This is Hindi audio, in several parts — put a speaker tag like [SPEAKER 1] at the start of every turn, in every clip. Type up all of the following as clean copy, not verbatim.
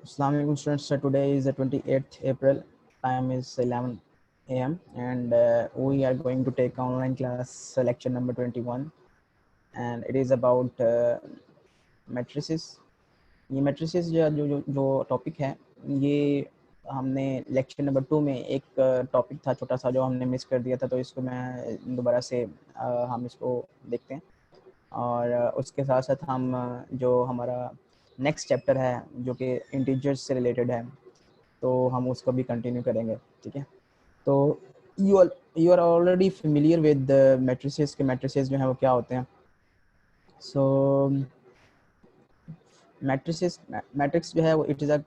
[SPEAKER 1] Assalamu alaikum students. So today is the 28th April. Time is 11 a.m. and we are going to take online class lecture number 21, and it is about matrices. ये matrices जो टॉपिक है, ये हमने लेक्चर नंबर 2 में एक टॉपिक था छोटा सा जो हमने मिस कर दिया था, तो इसको मैं दोबारा से हम इसको देखते हैं। और उसके साथ साथ हम जो हमारा नेक्स्ट चैप्टर है जो कि इंटीजर्स से रिलेटेड है, तो हम उसको भी कंटिन्यू करेंगे। ठीक है, तो you are already familiar with matrices के मैट्रिसेस जो हैं वो क्या होते हैं। सो मैट्रिक्स जो है वो it is a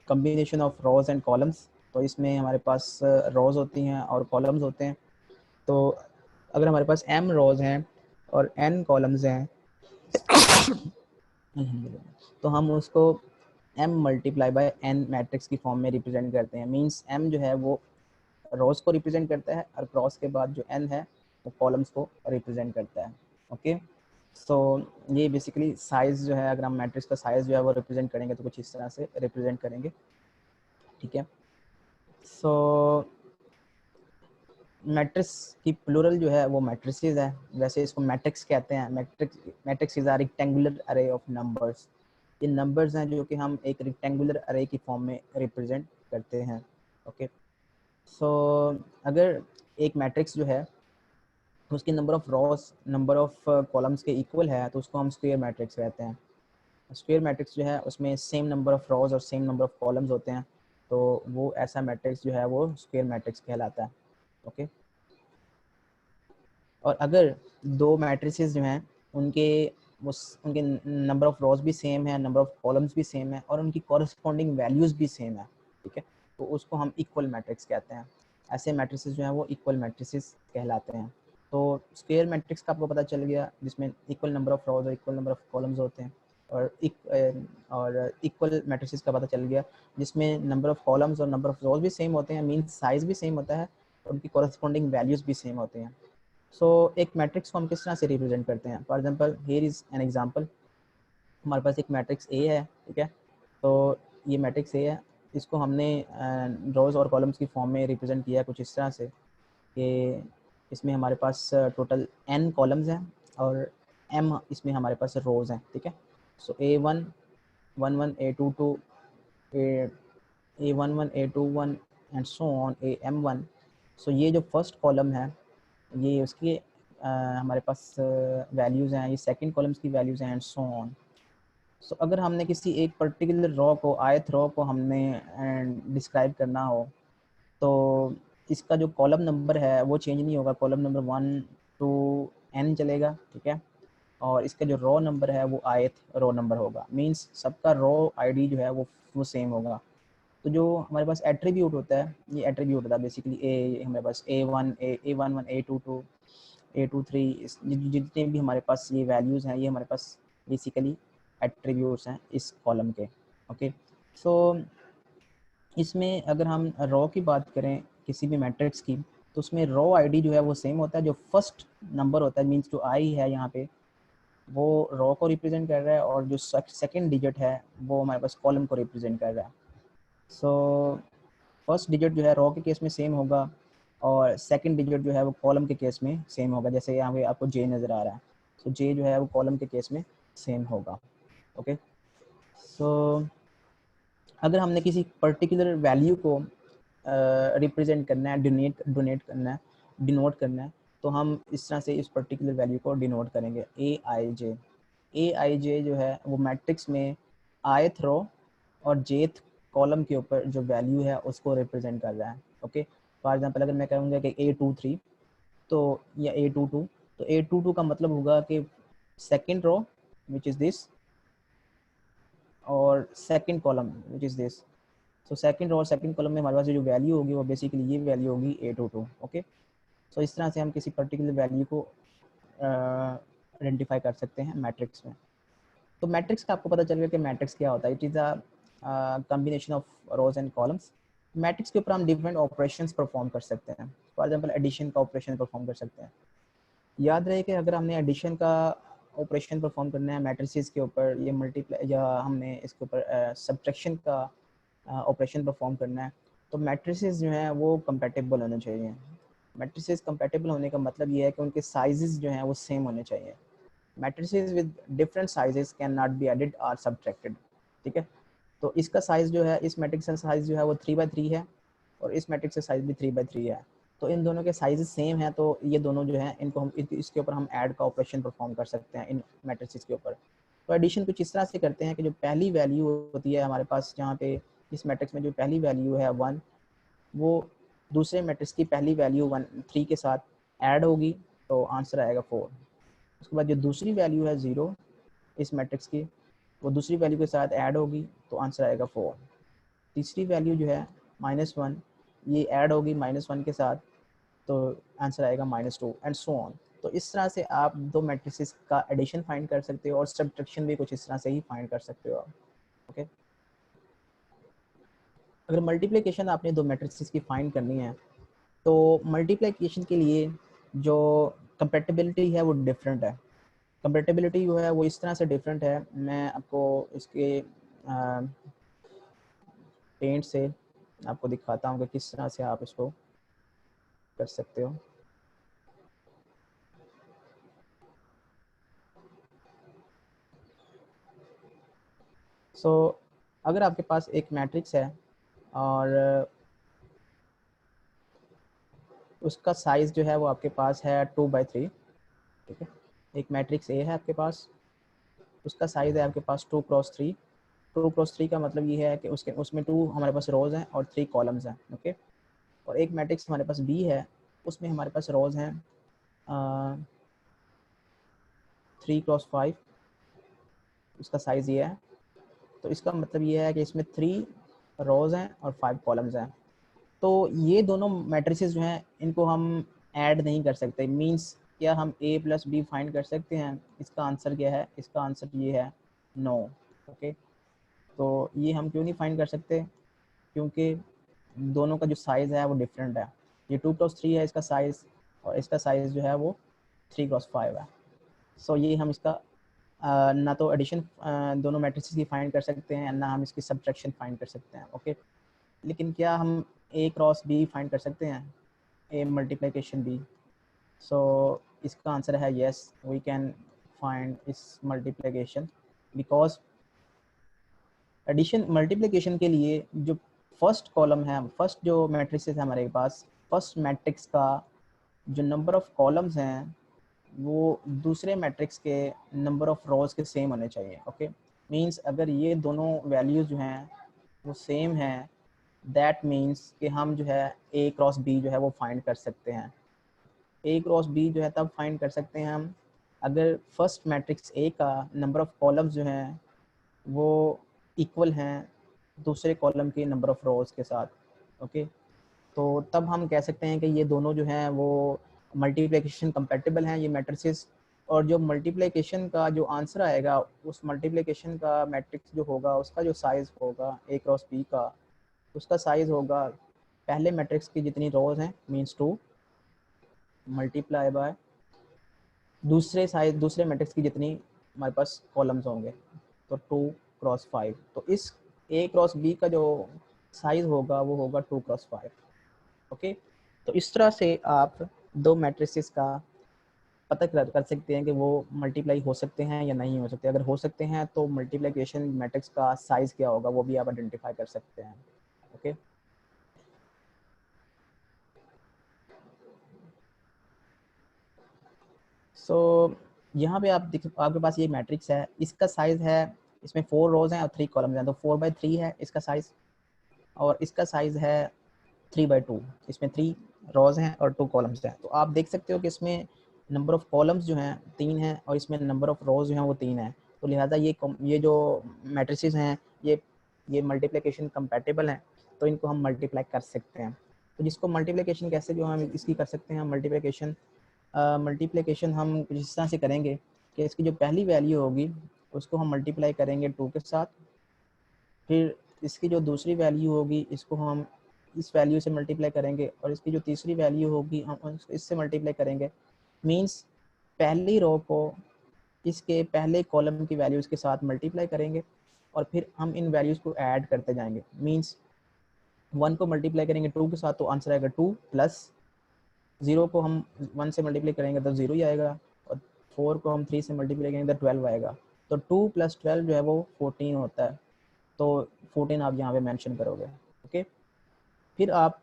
[SPEAKER 1] combination of rose and columns. तो इसमें हमारे पास रोज होती हैं और कॉलम्स होते हैं। तो अगर हमारे पास m रोज हैं और n कॉलम्स हैं तो हम उसको m multiply by n matrix की फॉर्म में रिप्रेजेंट करते हैं। मींस m जो है वो रोज को रिप्रेजेंट करता है और क्रॉस के बाद जो n है वो कॉलम्स को रिप्रेजेंट करता है। ओके, सो ये बेसिकली साइज जो है, अगर हम मैट्रिक्स का साइज जो है वो रिप्रेजेंट करेंगे तो कुछ इस तरह से रिप्रेजेंट करेंगे। ठीक है, सो मैट्रिक्स की प्लूरल जो है वो मैट्रिसेस है। वैसे इसको मैट्रिक्स कहते हैं। मैट्रिक्स इज अ रेक्टेंगुलर अरे ऑफ नंबर्स। ये नंबर्स हैं जो कि हम एक रेक्टेंगुलर अरे की फॉर्म में रिप्रेजेंट करते हैं। ओके, सो अगर एक मैट्रिक्स जो है उसकी number of Ross number of columns के इक्वल है तो उसको हम स्क्वायर मैट्रिक्स कहते हैं। स्क्वायर मैट्रिक्स जो है उसमें सेम नंबर ऑफ रॉज और सेम नंबर ऑफ कॉलम्स होते हैं, तो वो ऐसा मैट्रिक्स जो है वो स्क्वायर मैट्रिक्स कहलाता है। ओके, और अगर दो मैट्रिसेस जो हैं उनके नंबर ऑफ रॉज भी सेम है, नंबर ऑफ कॉलम्स भी सेम है और उनकी कॉरस्पॉन्डिंग वैल्यूज भी सेम है, ठीक है, तो उसको हम इक्वल मैट्रिक्स कहते हैं। ऐसे मैट्रिसेस जो हैं वो इक्वल मैट्रिसेस कहलाते हैं। तो स्क्वायर मैट्रिक्स का आपको पता चल गया जिसमें इक्वल नंबर ऑफ रॉज और इक्वल नंबर ऑफ कॉलम्स होते हैं, और इक्वल मैट्रिसेस का पता चल गया जिसमें नंबर ऑफ कॉलम्स और नंबर ऑफ रॉज भी सेम होते हैं, मीन्स साइज भी सेम होता है और उनकी कॉरस्पॉन्डिंग वैल्यूज भी सेम होते हैं। सो एक मैट्रिक्स को हम किस तरह से रिप्रेजेंट करते हैं। For example here is an example. हमारे पास एक मैट्रिक्स ए है, ठीक है, तो ये मैट्रिक्स ए है, इसको हमने रोज और कॉलम्स की फॉर्म में रिप्रेजेंट किया कुछ इस तरह से कि इसमें हमारे पास टोटल n कॉलम्स हैं और m इसमें हमारे पास रोज हैं। ठीक है, सो A1 11 A22 A11 A21 and so on AM1। सो ये जो फर्स्ट कॉलम है ये उसकी हमारे पास वैल्यूज़ हैं, ये सेकंड कॉलम्स की वैल्यूज़ हैं एंड सो ऑन। सो अगर हमने किसी एक पर्टिकुलर रो को, आयत रो को हमने डिस्क्राइब करना हो तो इसका जो कॉलम नंबर है वो चेंज नहीं होगा। कॉलम नंबर 1 टू n चलेगा, ठीक है, और इसका जो रो नंबर है वो आयत रो नंबर होगा। मींस सबका रो आईडी जो है वो सेम होगा। तो जो हमारे पास एट्रीब्यूट होता है, ये एट्रीब्यूट होता है बेसिकली ए, हमारे पास A1 A11 A22 A23 जितने भी हमारे पास ये वैल्यूज़ हैं ये हमारे पास बेसिकली एट्रीब्यूट्स हैं इस कॉलम के। ओके, सो इसमें अगर हम रो की बात करें किसी भी मैट्रिक्स की तो उसमें रो आईडी जो है वो सेम होता है। जो फर्स्ट नंबर होता है, मींस जो आई है यहाँ पे, वो रो को रिप्रेजेंट कर रहा है और जो सेकंड डिजिट है वो हमारे पास कॉलम को रिप्रेजेंट कर रहा है। सो फर्स्ट डिजिट जो है रो के केस में सेम होगा और सेकंड डिजिट जो है वो कॉलम के केस में सेम होगा। जैसे यहाँ पे आपको जे नज़र आ रहा है, सो जे जो है वो कॉलम के केस में सेम होगा। ओके, सो अगर हमने किसी पर्टिकुलर वैल्यू को रिप्रेजेंट करना है, डिनोट करना है, तो हम इस तरह से इस पर्टिकुलर वैल्यू को डिनोट करेंगे ए आई जे जो है वो मैट्रिक्स में आयथ रो और जेथ कॉलम के ऊपर जो वैल्यू है उसको रिप्रेजेंट कर रहा है। ओके, फॉर एग्जांपल अगर मैं कहूँगा कि A23 तो या A22, तो A22 का मतलब होगा कि second row which is this और second column which is this. So second row और सेकंड कॉलम में हमारे पास जो वैल्यू होगी वो बेसिकली ये वैल्यू होगी A22। ओके, सो इस तरह से हम किसी पर्टिकुलर वैल्यू को आइडेंटिफाई कर सकते हैं मैट्रिक्स में। तो मैट्रिक्स का आपको पता चल गया कि मैट्रिक्स क्या होता है। It is a combination of rose and columns. Matrix के ऊपर हम डिफरेंट ऑपरेशंस परफॉर्म कर सकते हैं। फॉर एग्जांपल एडिशन का ऑपरेशन परफॉर्म कर सकते हैं। याद रहे कि अगर हमने एडिशन का ऑपरेशन परफॉर्म करना है मैट्रिसेस के ऊपर, ये मल्टीप्लाई या हमने इसके ऊपर सब्ट्रैक्शन का ऑपरेशन परफॉर्म करना है, तो मैट्रिसेस जो हैं वो कंपैटिबल होने चाहिए। मैट्रिसेस कंपैटिबल होने का मतलब ये है कि उनके साइजेस जो हैं वो सेम होने चाहिए। Matrices with different sizes can not be added और सब्ट्रैक्टेड, ठीक है। तो इसका साइज़ जो है, इस मैट्रिक्स का साइज़ जो है वो 3/3 है और इस मैट्रिक्स का साइज़ भी 3/3 है। तो इन दोनों के साइज़ सेम हैं, तो ये दोनों जो हैं इनको हम इसके ऊपर हम ऐड का ऑपरेशन परफॉर्म कर सकते हैं इन मैट्रिसेस के ऊपर। तो एडिशन कुछ इस तरह से करते हैं कि जो पहली वैल्यू होती है हमारे पास, जहाँ पे इस मैट्रिक्स में जो पहली वैल्यू है 1, वो दूसरे मैट्रिक्स की पहली वैल्यू 3 के साथ ऐड होगी, तो आंसर आएगा 4। उसके बाद जो दूसरी वैल्यू है 0 इस मैट्रिक्स की, वो दूसरी वैल्यू के साथ ऐड होगी, तो आंसर आएगा 4। तीसरी वैल्यू जो है -1, ये ऐड होगी -1 के साथ, तो आंसर आएगा -2 एंड सो ऑन। तो इस तरह से आप दो मैट्रिसेस का एडिशन फाइंड कर सकते हो और सब्ट्रैक्शन भी कुछ इस तरह से ही फाइंड कर सकते हो आप। ओके, अगर मल्टीप्लिकेशन आपने दो मैट्रिसेस की फाइंड करनी है, तो मल्टीप्लिकेशन के लिए जो कंपैटिबिलिटी है वो डिफरेंट है। कंपैटिबिलिटी जो है वो इस तरह से डिफरेंट है, मैं आपको इसके पेंट से आपको दिखाता हूँ कि किस तरह से आप इसको कर सकते हो। सो अगर आपके पास एक मैट्रिक्स है और उसका साइज़ जो है वो आपके पास है 2/3, ठीक है। एक मैट्रिक्स ए है आपके पास, उसका साइज़ है आपके पास 2x3। 2x3 का मतलब ये है कि उसमें 2 हमारे पास रोज़ हैं और 3 कॉलम्स हैं, ओके। और एक मैट्रिक्स हमारे पास बी है, उसमें हमारे पास रोज़ हैं 3x5, उसका साइज़ ये है। तो इसका मतलब ये है कि इसमें 3 रोज़ हैं और 5 कॉलम्स हैं। तो ये दोनों मैट्रिसेस जो हैं इनको हम ऐड नहीं कर सकते। मींस क्या हम a प्लस बी फाइंड कर सकते हैं? इसका आंसर क्या है? इसका आंसर ये है नो। ओके, तो ये हम क्यों नहीं फाइंड कर सकते? क्योंकि दोनों का जो साइज़ है वो डिफरेंट है। ये 2x3 है इसका साइज़, और इसका साइज़ जो है वो 3x5 है। सो ये हम इसका ना तो एडिशन दोनों मैट्रिसेस की फाइंड कर सकते हैं, ना हम इसकी सब्ट्रैक्शन फाइंड कर सकते हैं। ओके, लेकिन क्या हम a क्रॉस b फाइंड कर सकते हैं? a multiplication b? सो इसका आंसर है यस, वी कैन फाइंड इस मल्टीप्लिकेशन, बिकॉज एडिशन मल्टीप्लिकेशन के लिए जो फर्स्ट कॉलम है, फर्स्ट जो मैट्रिक्स है हमारे पास, फर्स्ट मैट्रिक्स का जो नंबर ऑफ कॉलम्स हैं वो दूसरे मैट्रिक्स के नंबर ऑफ रोज के सेम होने चाहिए। ओके, मींस अगर ये दोनों वैल्यूज जो हैं वो सेम हैं, दैट मीन्स कि हम जो है a क्रॉस b जो है वो फाइंड कर सकते हैं। a क्रॉस b जो है तब फाइंड कर सकते हैं हम अगर फर्स्ट मैट्रिक्स a का नंबर ऑफ कॉलम्स जो हैं वो इक्वल हैं दूसरे कॉलम के नंबर ऑफ रोज के साथ। ओके, तो तब हम कह सकते हैं कि ये दोनों जो हैं वो मल्टीप्लिकेशन कंपैटिबल हैं, ये मैट्रिसेस। और जो मल्टीप्लिकेशन का जो आंसर आएगा, उस मल्टीप्लिकेशन का मैट्रिक्स जो होगा उसका जो साइज़ होगा a क्रॉस b का, उसका साइज़ होगा पहले मैट्रिक्स की जितनी रोज हैं मींस 2 मल्टीप्लाई बाय दूसरे मैट्रिक्स की जितनी हमारे पास कॉलम्स होंगे, तो 2x5। तो इस a क्रॉस b का जो साइज़ होगा वो होगा 2x5। ओके, तो इस तरह से आप दो मैट्रिसेस का पता कर सकते हैं कि वो मल्टीप्लाई हो सकते हैं या नहीं हो सकते। अगर हो सकते हैं तो मल्टीप्लिकेशन मैट्रिक्स का साइज़ क्या होगा वो भी आप आइडेंटिफाई कर सकते हैं। ओके, सो यहाँ पे आपके पास ये मैट्रिक्स है, इसका साइज़ है, इसमें 4 रोज़ हैं और 3 कॉलम्स हैं, तो 4/3 है इसका साइज़। और इसका साइज़ है 3/2, इसमें 3 रोज़ हैं और 2 कॉलम्स हैं। तो आप देख सकते हो कि इसमें नंबर ऑफ़ कॉलम्स जो हैं 3 हैं और इसमें नंबर ऑफ़ रोज़ जो हैं वो 3 हैं। तो लिहाजा ये जो मैट्रिसेस हैं ये मल्टीप्लिकेशन कंपैटिबल हैं, तो इनको हम मल्टीप्लाई कर सकते हैं। तो जिसको मल्टीप्लिकेशन कैसे जो हम इसकी कर सकते हैं मल्टीप्लिकेशन हम कुछ इस तरह से करेंगे कि इसकी जो पहली वैल्यू होगी उसको हम मल्टीप्लाई करेंगे 2 के साथ, फिर इसकी जो दूसरी वैल्यू होगी इसको हम इस वैल्यू से मल्टीप्लाई करेंगे और इसकी जो तीसरी वैल्यू होगी हम इससे मल्टीप्लाई करेंगे। मींस पहली रो को इसके पहले कॉलम की वैल्यूज़ के साथ मल्टीप्लाई करेंगे और फिर हम इन वैल्यूज़ को ऐड करते जाएंगे। मींस 1 को मल्टीप्लाई करेंगे 2 के साथ तो आंसर आएगा 2 प्लस 0 को हम 1 से मल्टीप्लाई करेंगे तो 0 ही आएगा, और 4 को हम 3 से मल्टीप्लाई करेंगे तो 12 आएगा। तो 2 + 12 जो है वो 14 होता है, तो 14 आप यहाँ पे मेंशन करोगे। ओके, फिर आप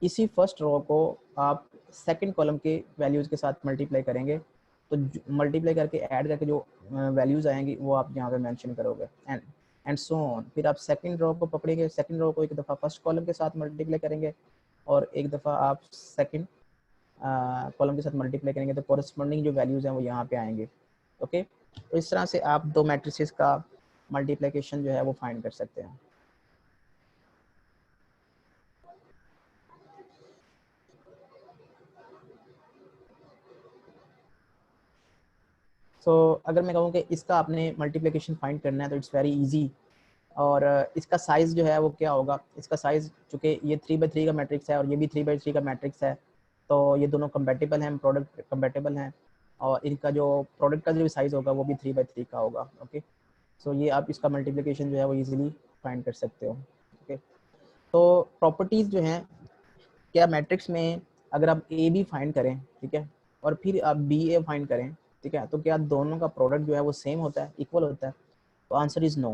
[SPEAKER 1] इसी फर्स्ट रो को आप सेकंड कॉलम के वैल्यूज़ के साथ मल्टीप्लाई करेंगे, तो मल्टीप्लाई करके ऐड करके जो वैल्यूज़ आएंगी वो आप यहाँ पे मेंशन करोगे, एंड सो ऑन। फिर आप सेकंड रो को पकड़ेंगे, सेकंड रो को एक दफ़ा फर्स्ट कॉलम के साथ मल्टीप्लाई करेंगे और एक दफ़ा आप सेकंड कॉलम के साथ मल्टीप्लाई करेंगे, तो कॉरस्पॉन्डिंग जो वैल्यूज़ हैं वो यहाँ पे आएंगे। ओके, तो इस तरह से आप दो मैट्रिसेस का मल्टीप्लिकेशन जो है वो फाइंड कर सकते हैं। अगर मैं कहूँ कि इसका आपने मल्टीप्लिकेशन फाइंड करना है तो इट्स वेरी इजी। और इसका साइज़ जो है वो क्या होगा, इसका साइज़ चूँकि ये 3/3 का मैट्रिक्स है और ये भी 3/3 का मैट्रिक्स है, तो ये दोनों कंपैटिबल हैं, प्रोडक्ट कंपैटिबल हैं, और इनका जो प्रोडक्ट का जो साइज़ होगा वो भी 3/3 का होगा। ओके, ये आप इसका मल्टीप्लिकेशन जो है वो ईजिली फाइंड कर सकते हो। ओके, तो प्रॉपर्टीज़ जो हैं, क्या मैट्रिक्स में अगर आप ए बी फाइंड करें, ठीक है, और फिर आप बी ए फाइंड करें, ठीक है, तो क्या दोनों का प्रोडक्ट जो है वो सेम होता है, इक्वल होता है? तो आंसर इज़ नो।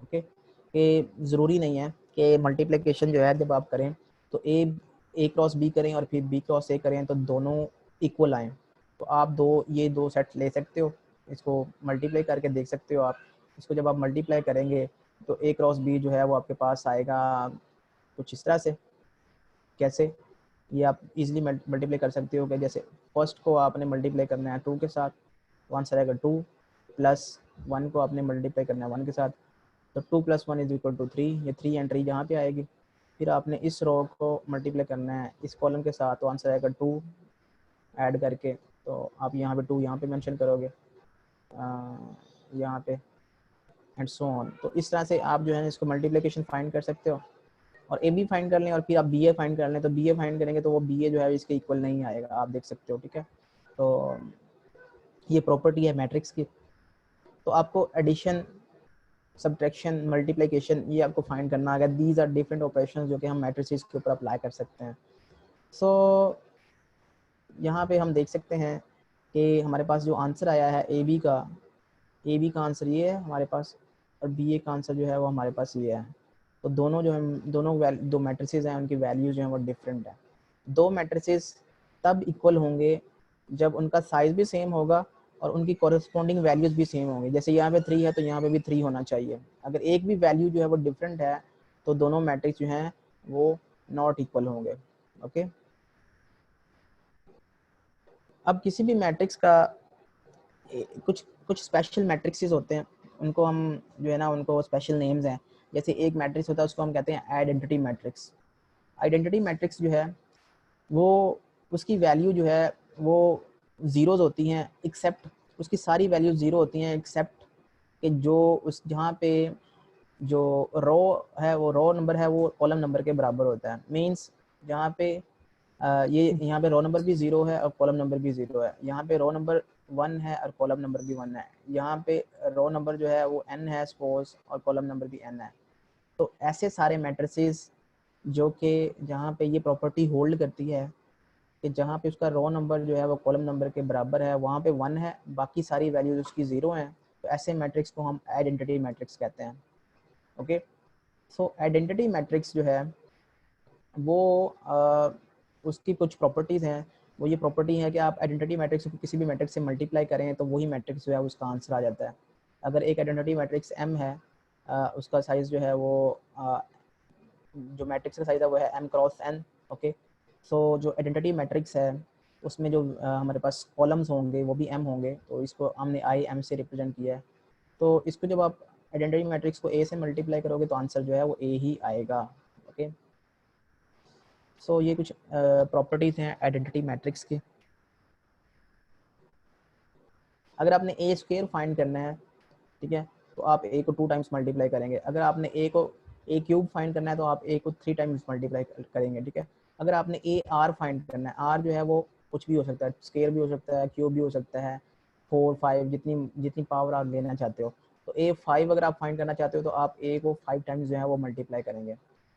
[SPEAKER 1] ओके, कि ज़रूरी नहीं है कि मल्टीप्लिकेशन जो है जब आप करें तो ए क्रॉस बी करें और फिर बी क्रॉस ए करें तो दोनों इक्वल आएँ। तो आप ये दो सेट ले सकते हो, इसको मल्टीप्लाई करके देख सकते हो आप। इसको जब आप मल्टीप्लाई करेंगे तो ए क्रॉस बी जो है वो आपके पास आएगा कुछ इस तरह से। कैसे? ये आप इजीली मल्टीप्लाई कर सकते हो कि जैसे फर्स्ट को आपने मल्टीप्लाई करना है 2 के साथ, तो आंसर आएगा 2, प्लस 1 को आपने मल्टीप्लाई करना है 1 के साथ, तो 2 + 1 = 3। ये 3 एंट्री यहाँ पे आएगी। फिर आपने इस रो को मल्टीप्लाई करना है इस कॉलम के साथ, तो आंसर आएगा 2 ऐड करके, तो आप यहाँ पे 2 यहाँ पे मेंशन करोगे, यहाँ पे, एंड सो ऑन। तो इस तरह से आप जो है इसको मल्टीप्लिकेशन फाइंड कर सकते हो। और ए बी फाइंड कर लें और फिर आप बी ए फाइंड कर लें, तो बी ए फाइंड करेंगे तो वो बी ए जो है इसके इक्वल नहीं आएगा, आप देख सकते हो। ठीक है, तो ये प्रॉपर्टी है मैट्रिक्स की। तो आपको एडिशन, सब्ट्रैक्शन, मल्टीप्लिकेशन ये आपको फाइंड करना है। दीज आर डिफरेंट ऑपरेशंस जो कि हम मैट्रिसेस के ऊपर अप्लाई कर सकते हैं। यहाँ पे हम देख सकते हैं कि हमारे पास जो आंसर आया है ए बी का आंसर ये है हमारे पास, और बी ए का आंसर जो है वो हमारे पास ये है। तो दोनों जो हम दो मैट्रिसेस हैं उनकी वैल्यूज जो हैं वो डिफरेंट है। दो मैट्रिसेस तब इक्वल होंगे जब उनका साइज भी सेम होगा और उनकी कॉरेस्पॉन्डिंग वैल्यूज भी सेम होंगी। जैसे यहाँ पे 3 है तो यहाँ पे भी 3 होना चाहिए। अगर एक भी वैल्यू जो है वो डिफरेंट है तो दोनों मैट्रिक्स जो हैं वो नॉट इक्वल होंगे। ओके, अब किसी भी मैट्रिक्स का कुछ कुछ स्पेशल मैट्रिक्सेस होते हैं, उनको हम जो है ना उनको स्पेशल नेम्स हैं। जैसे एक मैट्रिक्स होता है उसको हम कहते हैं आइडेंटिटी मैट्रिक्स। आइडेंटिटी मैट्रिक्स जो है वो उसकी वैल्यू जो है वो ज़ीरोज़ होती हैं, एक्सेप्ट उसकी सारी वैल्यू ज़ीरो होती हैं एक्सेप्ट कि जो उस जहाँ पे जो रो है वो रो नंबर है वो कॉलम नंबर के बराबर होता है। मींस जहाँ पे ये यहाँ पे रो नंबर भी 0 है और कॉलम नंबर भी 0 है। यहाँ पे रो नंबर 1 है और कॉलम नंबर भी 1 है। यहाँ पे रो नंबर जो है वो n है सपोज, और कॉलम नंबर भी n है। तो ऐसे सारे मैट्रिसेस जो कि जहाँ पे ये प्रॉपर्टी होल्ड करती है कि जहाँ पे उसका रो नंबर जो है वो कॉलम नंबर के बराबर है, वहाँ पे 1 है, बाकी सारी वैल्यूज उसकी 0 हैं, तो ऐसे मैट्रिक्स को हम आइडेंटिटी मैट्रिक्स कहते हैं। ओके, आइडेंटिटी मैट्रिक्स जो है वो उसकी कुछ प्रॉपर्टीज़ हैं। वो ये प्रॉपर्टी है कि आप आइडेंटिटी मैट्रिक्स को किसी भी मैट्रिक्स से मल्टीप्लाई करें तो वही मैट्रिक्स जो है उसका आंसर आ जाता है। अगर एक आइडेंटिटी मैट्रिक्स M है, उसका साइज़ जो है वो जो मैट्रिक्स का साइज़ है वो है M क्रॉस N। ओके, जो आइडेंटिटी मैट्रिक्स है उसमें जो हमारे पास कॉलम्स होंगे वो भी M होंगे, तो इसको हमने I M से रिप्रेजेंट किया है। तो इसको जब आप आइडेंटिटी मैट्रिक्स को A से मल्टीप्लाई करोगे तो आंसर जो है वो A ही आएगा। ओके, ये कुछ प्रॉपर्टीज़ हैं आइडेंटिटी मैट्रिक्स की। अगर आपने ए स्क्वायर फाइंड करना है, ठीक है, तो आप ए को 2 टाइम्स मल्टीप्लाई करेंगे। अगर आपने ए क्यूब फाइंड करना है तो आप ए को 3 टाइम्स मल्टीप्लाई करेंगे। ठीक है, अगर आपने ए आर फाइंड करना है, आर जो है वो कुछ भी हो सकता है, स्क्वायर भी हो सकता है, क्यूब भी हो सकता है, 4 5 जितनी जितनी पावर आप लेना चाहते हो। तो A5 अगर आप फाइंड करना चाहते हो तो आप A को 5 टाइम्स जो है वो मल्टीप्लाई करेंगे।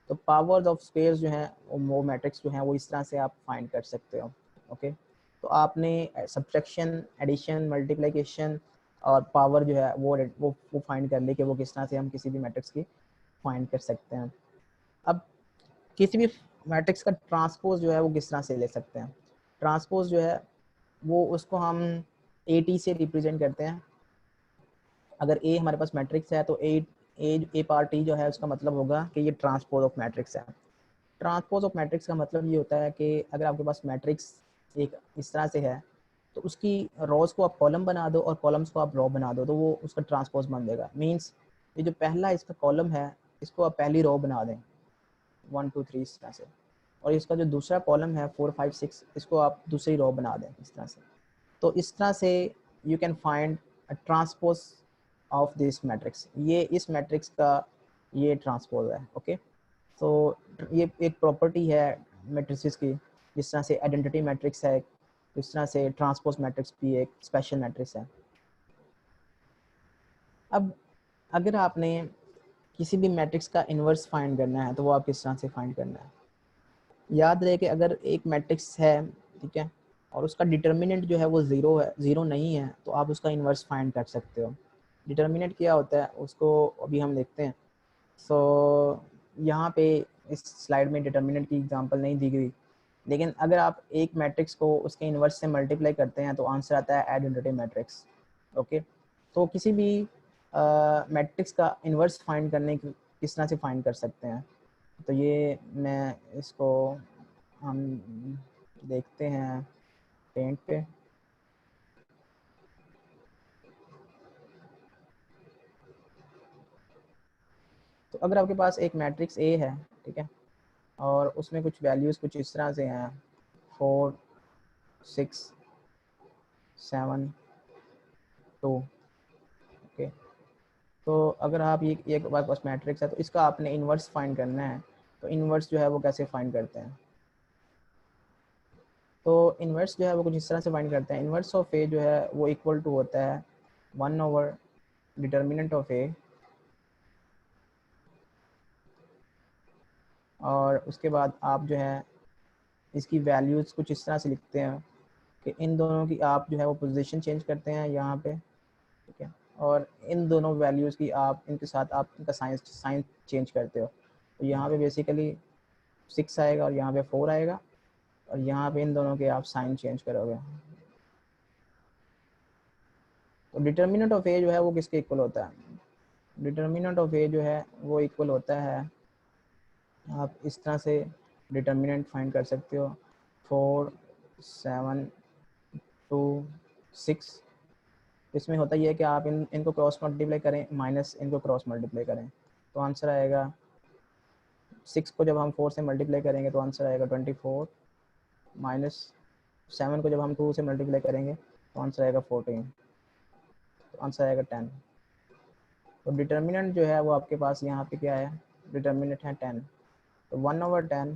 [SPEAKER 1] तो पावर्स ऑफ स्क्वायर्स जो है वो मैट्रिक्स जो है वो इस तरह से आप फाइंड कर सकते हो। ओके, तो आपने सब्ट्रैक्शन, एडिशन, मल्टीप्लिकेशन और पावर जो है वो फाइंड कर ली कि वो किस तरह से हम किसी भी मैट्रिक्स की फाइंड कर सकते हैं। अब किसी भी मैट्रिक्स का ट्रांसपोज जो है वो किस तरह से ले सकते हैं। ट्रांसपोज जो है वो उसको हम AT से रिप्रेजेंट करते हैं। अगर A हमारे पास मैट्रिक्स है तो A पार T जो है उसका मतलब होगा कि ये ट्रांसपोज ऑफ मैट्रिक्स है। ट्रांसपोज ऑफ मैट्रिक्स का मतलब ये होता है कि अगर आपके पास मैट्रिक्स एक इस तरह से है तो उसकी रोज को आप कॉलम बना दो और कॉलम्स को आप रो बना दो तो वो उसका ट्रांसपोज बन देगा। मीन्स ये जो पहला इसका कॉलम है इसको आप पहली रो बना दें 1 2 3 इस तरह से, और इसका जो दूसरा कॉलम है 4 5 6 इसको आप दूसरी रो बना दें इस तरह से। तो इस तरह से you can find a transpose of this matrix. ये इस मैट्रिक्स का ये ट्रांसपोज है। ओके, तो ये एक प्रॉपर्टी है मैट्रिसेस की। जिस तरह से आइडेंटिटी मैट्रिक्स है, इस तरह से ट्रांसपोज मैट्रिक्स भी एक स्पेशल मैट्रिक्स है। अब अगर आपने किसी भी मैट्रिक्स का इन्वर्स फाइंड करना है तो वो आप किस तरह से फाइंड करना है। याद रहे कि अगर एक मैट्रिक्स है, ठीक है, और उसका डिटर्मिनेंट जो है वो ज़ीरो है, ज़ीरो नहीं है, तो आप उसका इन्वर्स फाइंड कर सकते हो। डिटर्मिनेंट क्या होता है उसको अभी हम देखते हैं। सो यहाँ पे इस स्लाइड में डिटर्मिनेंट की एग्जांपल नहीं दी गई, लेकिन अगर आप एक मैट्रिक्स को उसके इन्वर्स से मल्टीप्लाई करते हैं तो आंसर आता है आइडेंटिटी मैट्रिक्स। ओके, तो किसी भी मैट्रिक्स का इन्वर्स फाइंड करने की किस तरह से फाइंड कर सकते हैं, तो ये मैं इसको हम देखते हैं पेंट पे। तो अगर आपके पास एक मैट्रिक्स ए है, ठीक है, और उसमें कुछ वैल्यूज़ कुछ इस तरह से हैं 4 6 7 2। ओके, तो अगर आप ये एक बार पास मैट्रिक्स है तो इसका आपने इन्वर्स फाइंड करना है। तो इन्वर्स जो है वो कैसे फाइंड करते हैं, तो इन्वर्स जो है वो कुछ इस तरह से फाइंड करते हैं। इन्वर्स ऑफ ए जो है वो इक्वल टू होता है 1 ओवर डिटर्मिनेंट ऑफ ए, और उसके बाद आप जो है इसकी वैल्यूज़ कुछ इस तरह से लिखते हैं कि इन दोनों की आप जो है वो पोजीशन चेंज करते हैं यहाँ पे, ठीक है, और इन दोनों वैल्यूज़ की आप इनके साथ आप इनका साइन चेंज करते हो। तो यहाँ पे बेसिकली 6 आएगा और यहाँ पे 4 आएगा, और यहाँ पे इन दोनों के आप साइन चेंज करोगे। तो डिटर्मिनेंट ऑफ ए जो है वो किसके इक्वल होता है, डिटर्मिनेंट ऑफ ए जो है वो इक्वल होता है, आप इस तरह से डिटर्मिनेंट फाइंड कर सकते हो 4 7 2 6। इसमें होता ही है कि आप इनको क्रॉस मल्टीप्लाई करें माइनस इनको क्रॉस मल्टीप्लाई करें, तो आंसर आएगा 6 को जब हम 4 से मल्टीप्लाई करेंगे तो आंसर आएगा 24, माइनस 7 को जब हम 2 से मल्टीप्लाई करेंगे तो आंसर आएगा 14, तो आंसर आएगा 10। तो डिटर्मिनेंट जो है वो आपके पास यहाँ पे क्या है, डिटर्मिनेंट है 10। तो 1 ओवर 10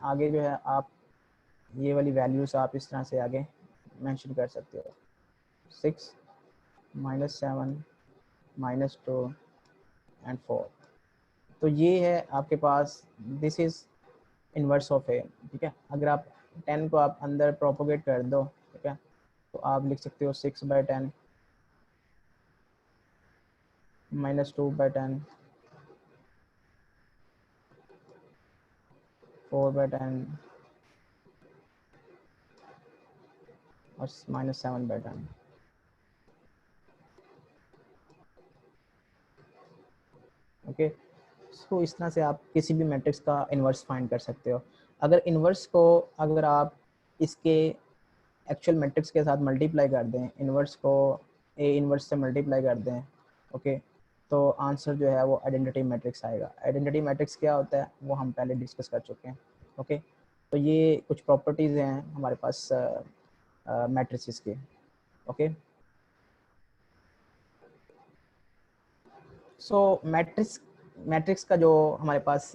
[SPEAKER 1] आगे जो है आप ये वाली वैल्यूज आप इस तरह से आगे मेंशन कर सकते हो 6 माइनस 7 माइनस 2 एंड 4। तो ये है आपके पास, दिस इज इन्वर्स ऑफ ए। ठीक है, अगर आप 10 को आप अंदर प्रोपोगेट कर दो, ठीक है, तो आप लिख सकते हो 6/10 माइनस 2/10 4/10 और माइनस 7/10। ओके, सो इस तरह से आप किसी भी मैट्रिक्स का इन्वर्स फाइंड कर सकते हो। अगर इन्वर्स को अगर आप इसके एक्चुअल मैट्रिक्स के साथ मल्टीप्लाई कर दें, इन्वर्स को ए इन्वर्स से मल्टीप्लाई कर दें, ओके, तो आंसर जो है वो आइडेंटिटी मैट्रिक्स आएगा। आइडेंटिटी मैट्रिक्स क्या होता है वो हम पहले डिस्कस कर चुके हैं। ओके, तो ये कुछ प्रॉपर्टीज़ हैं हमारे पास मैट्रिसेस की। ओके, सो मैट्रिक्स मैट्रिक्स का जो हमारे पास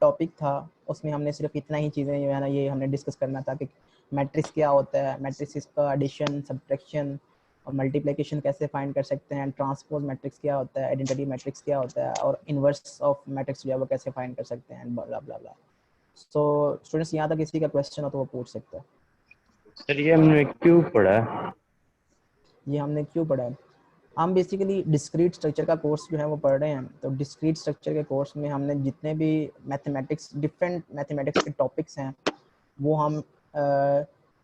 [SPEAKER 1] टॉपिक था उसमें हमने सिर्फ इतना ही चीज़ें जो है ना ये हमने डिस्कस करना था कि मैट्रिक्स क्या होता है, मैट्रिक्स का एडिशन, सब्ट्रैक्शन और मल्टीप्लिकेशन कैसे फाइंड कर सकते हैं, ट्रांसपोज मैट्रिक्स क्या होता है, आइडेंटिटी मैट्रिक्स क्या होता है, और इनवर्स ऑफ मैट्रिक्स जो है वो कैसे फाइंड कर सकते हैं, ब्ला ब्ला ब्ला। सो स्टूडेंट्स यहाँ तक किसी का क्वेश्चन हो तो वो पूछ सकते हैं।
[SPEAKER 2] सर ये हमने क्यों पढ़ा है?
[SPEAKER 1] ये हमने क्यों पढ़ा है? हम बेसिकली डिस्क्रीट स्ट्रक्चर का कोर्स जो है वो पढ़ रहे हैं। तो डिस्क्रीट स्ट्रक्चर के कोर्स में हमने जितने भी मैथमेटिक्स, डिफरेंट मैथमेटिक्स के टॉपिक्स हैं वो हम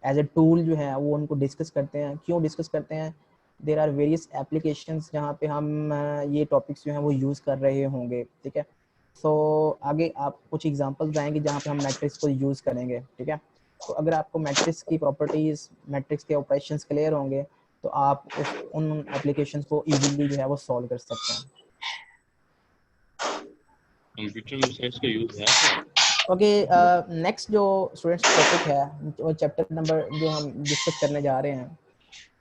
[SPEAKER 1] एज ए टूल जो है वो उनको डिस्कस करते हैं। क्यों डिस्कस करते हैं? देर आर वेरियस एप्लीकेशंस जहाँ पे हम ये टॉपिक्स जो हैं वो यूज़ कर रहे होंगे, ठीक है। सो आगे आप कुछ एग्जांपल्स आएंगे जहाँ पे हम मैट्रिक्स को यूज़ करेंगे, ठीक है। तो अगर आपको मैट्रिक्स की प्रॉपर्टीज़, मैट्रिक्स के ऑपरेशंस क्लियर होंगे तो आप उन एप्लीकेशंस को इजीली जो है वो सॉल्व कर सकते हैं।
[SPEAKER 2] कंप्यूटर में साइंस का यूज है।
[SPEAKER 1] ओके, नेक्स्ट जो स्टूडेंट्स टॉपिक है, वो चैप्टर नंबर जो हम डिस्कस करने जा रहे हैं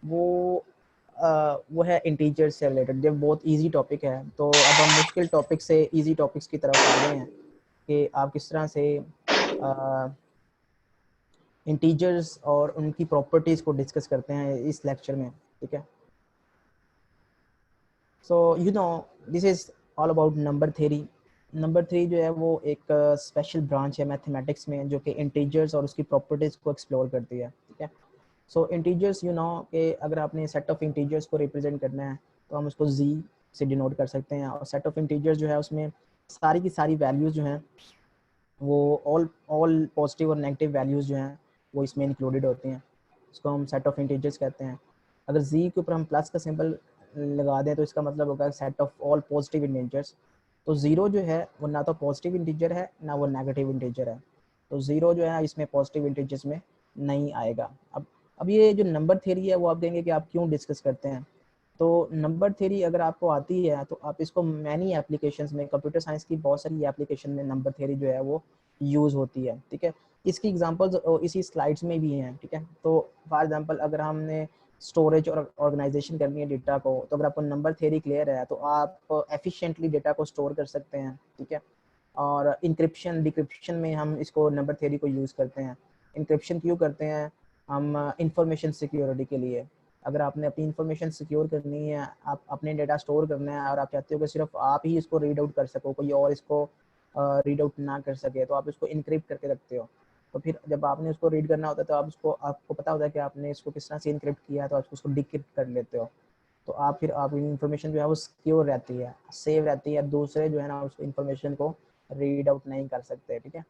[SPEAKER 1] वो है इंटीजर से रिलेटेड। जब बहुत इजी टॉपिक है, तो अब हम मुश्किल टॉपिक से इजी टॉपिक्स की तरफ आ गए हैं कि आप किस तरह से इंटीजर्स और उनकी प्रॉपर्टीज़ को डिस्कस करते हैं इस लेक्चर में, ठीक है। So you know this is all about number theory. Number three जो है वो एक स्पेशल ब्रांच है मैथमेटिक्स में जो कि इंटीजर्स और उसकी प्रॉपर्टीज़ को एक्सप्लोर करती है, ठीक है। सो इंटीजर्स यू नो कि अगर आपने सेट ऑफ इंटीजर्स को रिप्रेजेंट करना है तो हम उसको जी से डिनोट कर सकते हैं। और सेट ऑफ इंटीजर्स जो है उसमें सारी की सारी वैल्यूज़ जो हैं वो ऑल पॉजिटिव और नेगेटिव वैल्यूज़ जो हैं वो इसमें इंक्लूडेड होती हैं। उसको हम सेट ऑफ इंटीजर्स कहते हैं। अगर जी के ऊपर हम प्लस का सिंबल लगा दें तो इसका मतलब होगा set of all positive integers. तो ज़ीरो जो है वो ना तो पॉजिटिव इंटीजर है ना वो नेगेटिव इंटीजर है। तो ज़ीरो जो है इसमें पॉजिटिव इंटीजर्स में नहीं आएगा। अब ये जो नंबर थ्योरी है वो आप कहेंगे कि आप क्यों डिस्कस करते हैं। तो नंबर थ्योरी अगर आपको आती है तो आप इसको मैनी एप्लीकेशंस में, कंप्यूटर साइंस की बहुत सारी एप्लीकेशन में नंबर थ्योरी जो है वो यूज़ होती है, ठीक है। इसकी एग्जांपल्स इसी स्लाइड्स में भी हैं, ठीक है। तो फॉर एग्जांपल अगर हमने स्टोरेज और ऑर्गेनाइजेशन करनी है डेटा को, तो अगर आपको नंबर थ्योरी क्लियर है तो आप एफिशिएंटली डेटा को स्टोर कर सकते हैं, ठीक है। और इंक्रिप्शन डिक्रिप्शन में हम इसको नंबर थ्योरी को यूज़ करते हैं। इंक्रिप्शन क्यों करते हैं? हम इंफॉर्मेशन सिक्योरिटी के लिए। अगर आपने अपनी इंफॉर्मेशन सिक्योर करनी है, आप अपने डेटा स्टोर करना है और आप चाहते हो कि सिर्फ आप ही इसको रीड आउट कर सको, कोई और इसको रीड आउट ना कर सके, तो आप इसको इनक्रिप्ट करके रखते हो। तो फिर जब आपने उसको रीड करना होता है तो आपको पता होता है कि आपने इसको किस तरह से इनक्रिप्ट किया है, तो आप उसको डिक्रिप्ट कर लेते हो। तो आप फिर आप इन्फॉर्मेशन जो है वो सिक्योर रहती है, सेव रहती है, दूसरे जो है ना उस इन्फॉर्मेशन को रीड आउट नहीं कर सकते, ठीक है।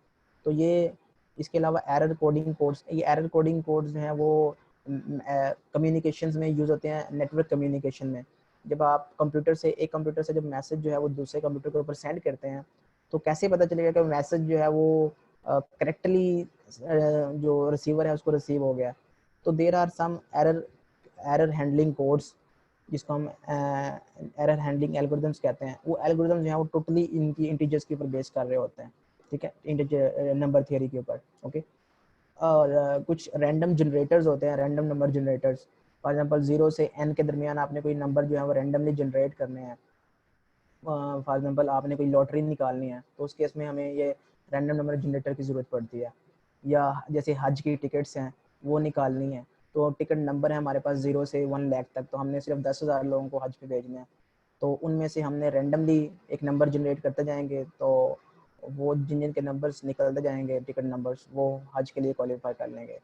[SPEAKER 1] तो ये इसके अलावा एरर कोडिंग कोड्स, ये एरर कोडिंग कोड्स जो हैं वो कम्युनिकेशंस में यूज़ होते हैं, नेटवर्क कम्युनिकेशन में। जब आप एक कंप्यूटर से जब मैसेज जो है वो दूसरे कंप्यूटर के ऊपर सेंड करते हैं तो कैसे पता चलेगा कि मैसेज जो है वो करेक्टली जो रिसीवर है उसको रिसीव हो गया? तो there are some error handling codes जिसको हम एरर हैंडलिंग एल्गोरिथम्स कहते हैं। वो एल्गोरिथम जो है वो टोटली इनकी इंटीजर्स के ऊपर बेस कर रहे होते हैं, ठीक है, इंटीजर नंबर थियरी के ऊपर, ओके। और कुछ रैंडम जनरेटर्स होते हैं, random number generators. For example 0 से n के दरमियान आपने कोई नंबर जो है वो रैंडमली जनरेट करने हैं। फॉर एग्जांपल आपने कोई लॉटरी निकालनी है तो उस केस में हमें ये रैंडम नंबर जनरेटर की ज़रूरत पड़ती है। या जैसे हज की टिकट्स हैं वो निकालनी है, तो टिकट नंबर है हमारे पास 0 से 1 लाख तक, तो हमने सिर्फ 10,000 लोगों को हज पे भेजना है। तो उनमें से हमने रैंडमली एक नंबर जनरेट करते जाएंगे, तो वो जिन जिन के नंबर्स निकलते जाएंगे, टिकट नंबर्स, वो हज के लिए क्वालिफाई कर लेंगे।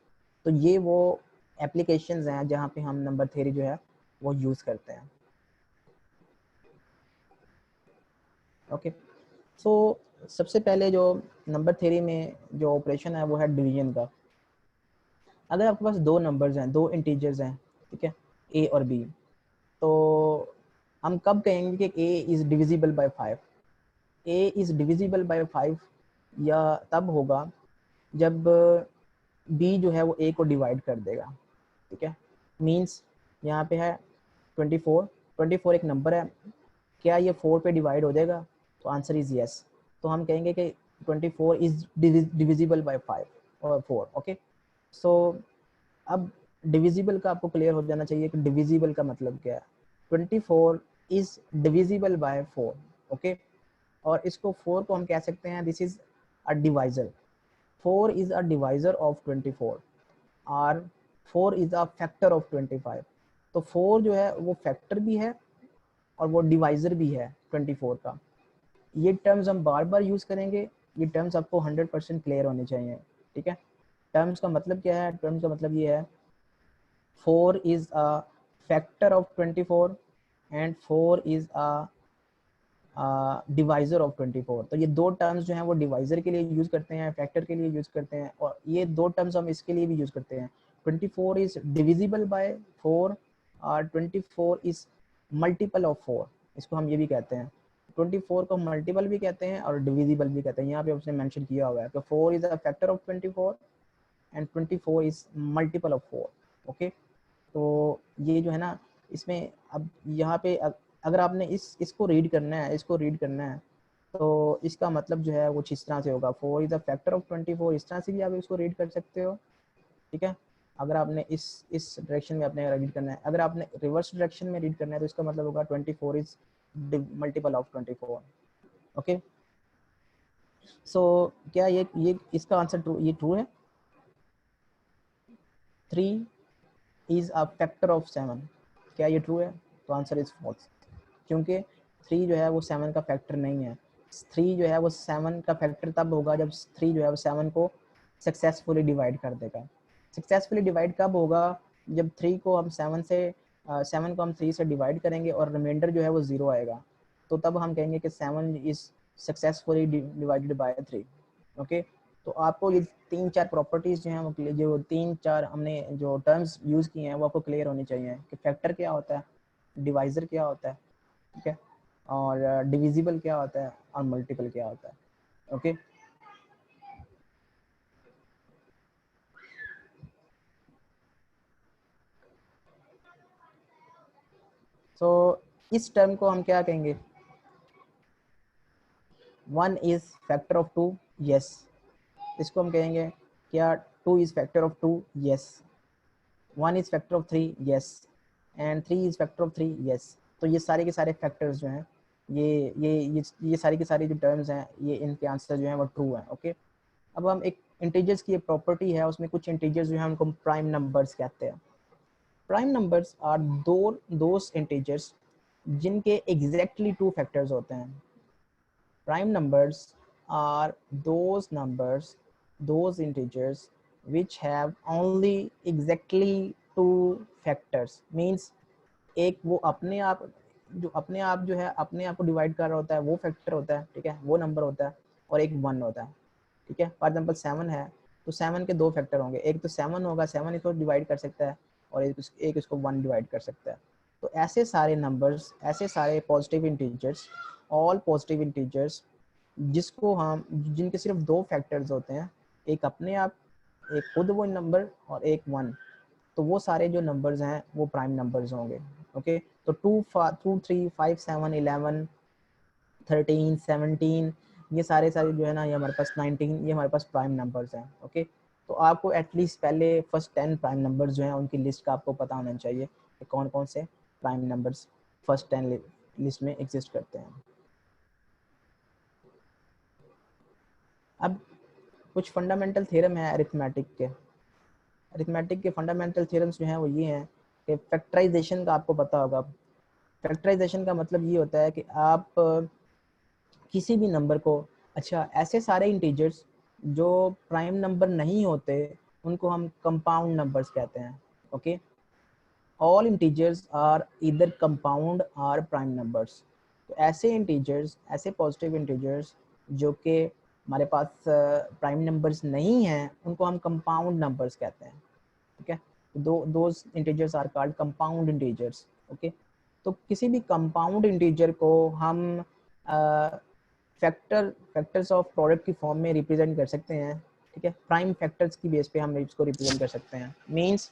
[SPEAKER 1] तो ये वो एप्लीकेशंस हैं जहाँ पे हम नंबर थ्योरी जो है वो यूज़ करते हैं, ओके। सो सबसे पहले जो नंबर थ्योरी में जो ऑपरेशन है वो है डिवीजन का। अगर आपके पास दो नंबर्स हैं, दो इंटीजर्स हैं, ठीक है, ए और बी, तो हम कब कहेंगे कि A is divisible by 5? A is divisible by 5 या तब होगा जब बी जो है वो ए को डिवाइड कर देगा, ठीक है। मीन्स यहाँ पे है 24, 24 एक नंबर है, क्या ये 4 पे डिवाइड हो जाएगा? तो आंसर इज़ यस। तो हम कहेंगे कि 24 इज़ डिविजिबल बाय 5 और 4, ओके। सो अब डिविजिबल का आपको क्लियर हो जाना चाहिए कि डिविजिबल का मतलब क्या है। 24 इज डिविजिबल बाय 4, ओके। और इसको 4 को हम कह सकते हैं this is a divisor. 4 is a divisor of 24। और 4 इज अ फैक्टर ऑफ 25। तो 4 जो है वो फैक्टर भी है और वो डिवाइजर भी है 24 का। ये टर्म्स हम बार बार यूज करेंगे, ये टर्म्स आपको 100% क्लियर होने चाहिए, ठीक है। टर्म्स का मतलब क्या है? टर्म्स का मतलब ये है 4 is a factor of 24 and 4 is a divisor of 24। तो ये दो टर्म्स जो हैं वो डिवाइजर के लिए यूज करते हैं, फैक्टर के लिए यूज करते हैं, और ये दो टर्म्स हम इसके लिए भी यूज करते हैं। 24 इज डिविजिबल बाय 4 और 24 इज मल्टीपल ऑफ 4, इसको हम ये भी कहते हैं। 24 को मल्टीपल भी कहते हैं और डिविजिबल भी कहते हैं। यहाँ पे उसने मेंशन किया हुआ है कि 4 is a factor of 24 and 24 is multiple of 4। Okay, तो ये जो है ना, इसमें अब यहाँ पे अगर आपने इसको रीड करना है, इसको रीड करना है, तो इसका मतलब जो है वो इस तरह से होगा 4 इज द फैक्टर ऑफ 24। इस तरह से भी आप इसको रीड कर सकते हो, ठीक है। अगर आपने इस डायरेक्शन में आपने रीड करना है, अगर आपने रिवर्स डायरेक्शन में रीड करना है तो इसका मतलब होगा 24 इज मल्टीपल ऑफ 24। ओके, सो क्या ये इसका आंसर ट्रू, ये ट्रू है? 3 इज अ फैक्टर ऑफ 7, क्या ये ट्रू है? तो आंसर इज फॉल्स, क्योंकि 3 जो है वो 7 का फैक्टर नहीं है। 3 जो है वो 7 का फैक्टर तब होगा जब 3 जो है वो 7 को सक्सेसफुली डिवाइड कर देगा। सक्सेसफुली डिवाइड कब होगा? जब 3 को हम 7 से 7 को हम 3 से डिवाइड करेंगे और रिमाइंडर जो है वो 0 आएगा, तो तब हम कहेंगे कि 7 is successfully divided by 3। Okay, तो आपको ये 3-4 प्रॉपर्टीज जो हैं वो जो 3-4 हमने जो टर्म्स यूज किए हैं वो आपको क्लियर होनी चाहिए कि फैक्टर क्या होता है, डिवाइजर क्या होता है, ठीक है, और डिविजिबल क्या होता है और मल्टीपल क्या होता है। ओके, सो इस टर्म को हम क्या कहेंगे? 1 इज फैक्टर ऑफ 2, यस। इसको हम कहेंगे क्या? 2 is factor of 2, yes. 1 is factor of 3, yes. And 3 is factor of 3, yes. तो ये सारे के सारे फैक्टर्स जो हैं, ये सारी की सारी जो टर्म्स हैं, ये इनके आंसर जो हैं वो ट्रू हैं। ओके, अब हम एक इंटीजर्स की एक प्रॉपर्टी है, उसमें कुछ इंटीजर्स जो हैं उनको प्राइम नंबर्स कहते हैं। Prime numbers are those integers जिनके एग्जैक्टली 2 फैक्टर्स होते हैं। Prime numbers are those integers which have only exactly 2 factors। Means एक वो अपने आप जो है अपने आप को डिवाइड कर रहा होता है, वो फैक्टर होता है, ठीक है, वो नंबर होता है, और एक 1 होता है, ठीक है। फॉर एग्जाम्पल 7 है, तो 7 के 2 फैक्टर होंगे, एक तो 7 होगा, 7 इसको डिवाइड कर सकता है, और एक इसको 1 डिवाइड कर सकता है। तो ऐसे सारे नंबर्स, ऐसे सारे positive integers, all positive integers जिसको हम जिनके सिर्फ 2 फैक्टर्स होते हैं, एक अपने आप, एक खुद वो नंबर, और एक 1, तो वो सारे जो नंबर्स हैं वो प्राइम नंबर्स होंगे। ओके, तो 2 3 5 7 11 13 17, ये सारे सारे जो है ना, ये हमारे पास 19, ये हमारे पास प्राइम नंबर्स हैं। ओके, तो आपको एटलीस्ट पहले फर्स्ट 10 प्राइम नंबर्स जो हैं उनकी लिस्ट का आपको पता होना चाहिए कि कौन कौन से प्राइम नंबर्स फर्स्ट 10 लिस्ट में एग्जिस्ट करते हैं। अब कुछ फंडामेंटल थ्योरम है अरिथमेटिक के। अरिथमेटिक के फंडामेंटल थ्योरम्स जो हैं वो ये हैं कि फैक्टराइजेशन का आपको पता होगा। फैक्टराइजेशन का मतलब ये होता है कि आप किसी भी नंबर को, अच्छा, ऐसे सारे इंटीजर्स जो प्राइम नंबर नहीं होते उनको हम कंपाउंड नंबर्स कहते हैं। ओके, ऑल इंटीजर्स आर इधर कंपाउंड और प्राइम नंबर्स। तो ऐसे इंटीजर्स, ऐसे पॉजिटिव इंटीजर्स जो कि हमारे पास प्राइम नंबर्स नहीं हैं उनको हम कंपाउंड नंबर्स कहते हैं, ठीक है। Those integers are called compound integers. Okay, तो किसी भी कंपाउंड इंटीजर को हम फैक्टर्स ऑफ प्रोडक्ट की फॉर्म में रिप्रेजेंट कर सकते हैं, ठीक है। प्राइम फैक्टर्स की बेस पे हम इसको रिप्रेजेंट कर सकते हैं। मींस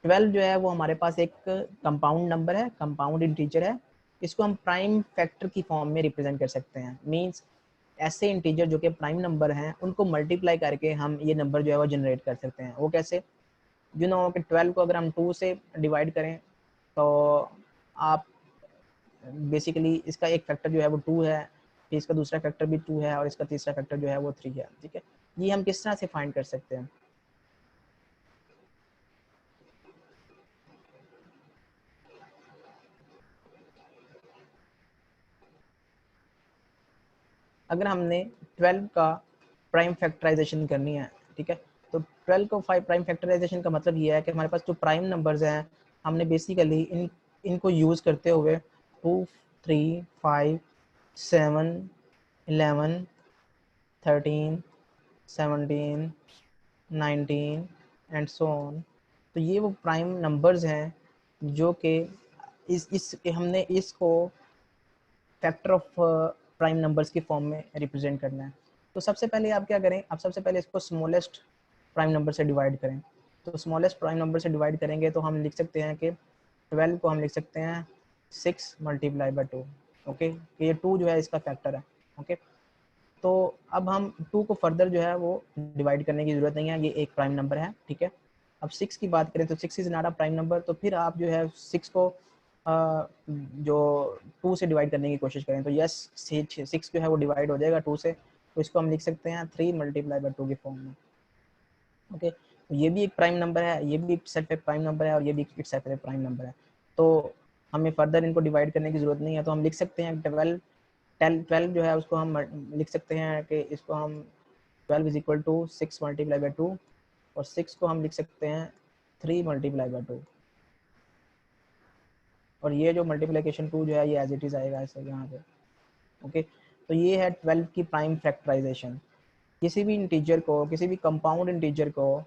[SPEAKER 1] 12 जो है वो हमारे पास एक कंपाउंड नंबर है, कंपाउंड इंटीजर है, इसको हम प्राइम फैक्टर की फॉर्म में रिप्रेजेंट कर सकते हैं। मींस ऐसे इंटीजर जो कि प्राइम नंबर हैं उनको मल्टीप्लाई करके हम ये नंबर जो है वो जनरेट कर सकते हैं। वो कैसे? यू नो कि 12 को अगर हम 2 से डिवाइड करें तो आप बेसिकली इसका एक फैक्टर जो है वो 2 है, फिर इसका दूसरा फैक्टर भी 2 है, और इसका तीसरा फैक्टर जो है वो 3 है, ठीक है। ये हम किस तरह से फाइंड कर सकते हैं? अगर हमने 12 का प्राइम फैक्टराइजेशन करनी है, ठीक है, तो 12 को प्राइम फैक्टराइजेशन का मतलब ये है कि हमारे पास जो प्राइम नंबर्स हैं हमने बेसिकली इनको यूज़ करते हुए 2, 3, 5, 7, 11, 13, 17, 19 एंड सो ऑन। तो ये वो प्राइम नंबर्स हैं जो कि इस हमने इसको फैक्टर ऑफ प्राइम नंबर्स की फॉर्म में रिप्रेजेंट करना है। तो सबसे पहले आप क्या करें, आप सबसे पहले इसको स्मॉलेस्ट प्राइम नंबर से डिवाइड करें। तो स्मॉलेस्ट प्राइम नंबर से डिवाइड करेंगे तो हम लिख सकते हैं कि 12 को हम लिख सकते हैं 6 मल्टीप्लाई बाई 2। ओके, ये 2 जो है इसका फैक्टर है। ओके, तो अब हम 2 को फर्दर जो है वो डिवाइड करने की ज़रूरत नहीं है, ये एक प्राइम नंबर है, ठीक है। अब 6 की बात करें तो 6 is not a prime number, तो फिर आप जो है 6 को जो 2 से डिवाइड करने की कोशिश करें तो यस 6 जो है वो डिवाइड हो जाएगा 2 से, तो इसको हम लिख सकते हैं 3 मल्टीप्लाई बाई 2 की फॉर्म में। ओके, तो ये भी एक प्राइम नंबर है, ये भी एक सेट पे प्राइम नंबर है और ये भी एक सेट पे प्राइम नंबर है। तो हमें फर्दर इनको डिवाइड करने की ज़रूरत नहीं है, तो हम लिख सकते हैं 12 जो है उसको हम लिख सकते हैं कि इसको हम 12 is equal to 6 multiply by 2 और 6 को हम लिख सकते हैं 3 मल्टीप्लाई बाई 2, और ये जो मल्टीप्लिकेशन 2 जो है ये एज इट इज़ आएगा ऐसे यहाँ पे। ओके, तो ये है 12 की प्राइम फैक्टराइजेशन। किसी भी इंटीजर को, किसी भी कंपाउंड इंटीजर को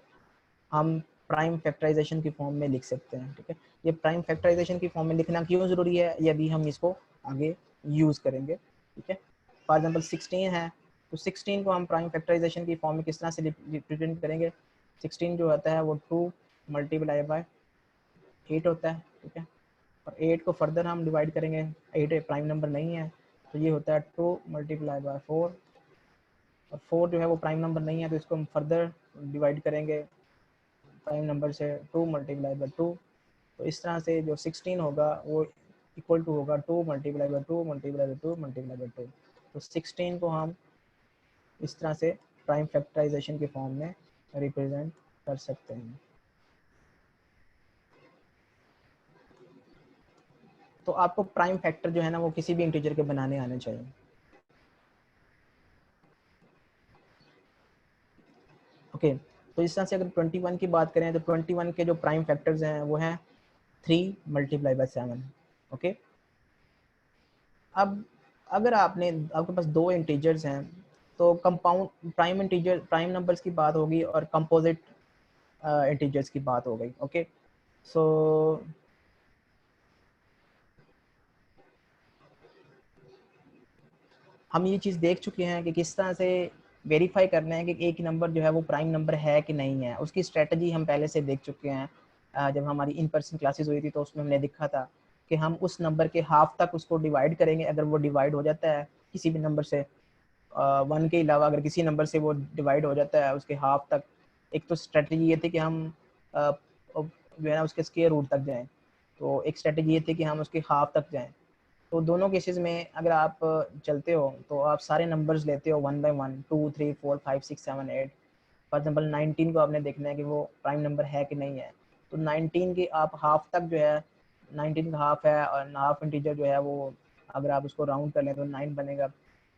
[SPEAKER 1] हम प्राइम फैक्टराइजेशन की फॉर्म में लिख सकते हैं, ठीक है। ये प्राइम फैक्टराइजेशन की फॉर्म में लिखना क्यों ज़रूरी है, ये अभी हम इसको आगे यूज़ करेंगे, ठीक है। फॉर एग्जाम्पल 16 है, तो 16 को हम प्राइम फैक्टराइजेशन की फॉर्म में किस तरह से रिप्रेजेंट करेंगे। 16 जो होता है वो 2 मल्टीप्लाई बाय 8 होता है, ठीक है। और 8 को फर्दर हम डिवाइड करेंगे, 8 प्राइम नंबर नहीं है, तो ये होता है 2 मल्टीप्लाई बाय 4, और 4 जो है वो प्राइम नंबर नहीं है, तो इसको हम फर्दर डिवाइड करेंगे प्राइम नंबर से 2 मल्टीप्लाई बाय 2। तो इस तरह से जो 16 होगा वो इक्वल टू होगा 2 multiply by 2 multiply by 2 multiply by 2। तो 16 को हम इस तरह से प्राइम फैक्टराइजेशन के फॉर्म में रिप्रेजेंट कर सकते हैं। तो आपको प्राइम फैक्टर जो है ना वो किसी भी इंटीजर के बनाने आने चाहिए। ओके, तो इस तरह से अगर 21 की बात करें तो 21 के जो प्राइम फैक्टर्स हैं वो हैं 3 मल्टीप्लाई बाय 7। ओके, अब अगर आपके पास दो इंटीजर्स हैं तो compound prime integer prime numbers की बात होगी और कंपोजिट इंटीजर्स की बात हो गई। ओके, सो हम ये चीज़ देख चुके हैं कि किस तरह से वेरीफाई करना है कि एक नंबर जो है वो प्राइम नंबर है कि नहीं है, उसकी स्ट्रेटजी हम पहले से देख चुके हैं। जब हमारी इन पर्सन क्लासेस हुई थी तो उसमें हमने देखा था कि हम उस नंबर के हाफ तक उसको डिवाइड करेंगे, अगर वो डिवाइड हो जाता है किसी भी नंबर से, 1 के अलावा अगर किसी नंबर से वो डिवाइड हो जाता है उसके हाफ तक, एक तो स्ट्रेटजी ये थी कि हम जो है ना उसके स्क्वायर रूट तक जाएं, तो एक स्ट्रेटजी ये थी कि हम उसके हाफ तक जाएं। तो दोनों केसेस में अगर आप चलते हो तो आप सारे नंबर्स लेते हो 1 बाय 1, 2, 3, 4, 5, 6, 7, 8। फॉर एग्जाम्पल 19 को आपने देखना है कि वो प्राइम नंबर है कि नहीं है, तो 19 के आप हाफ तक जो है, 19 का हाफ है और हाफ इंटीजर जो है वो अगर आप उसको राउंड कर लें तो 9 बनेगा।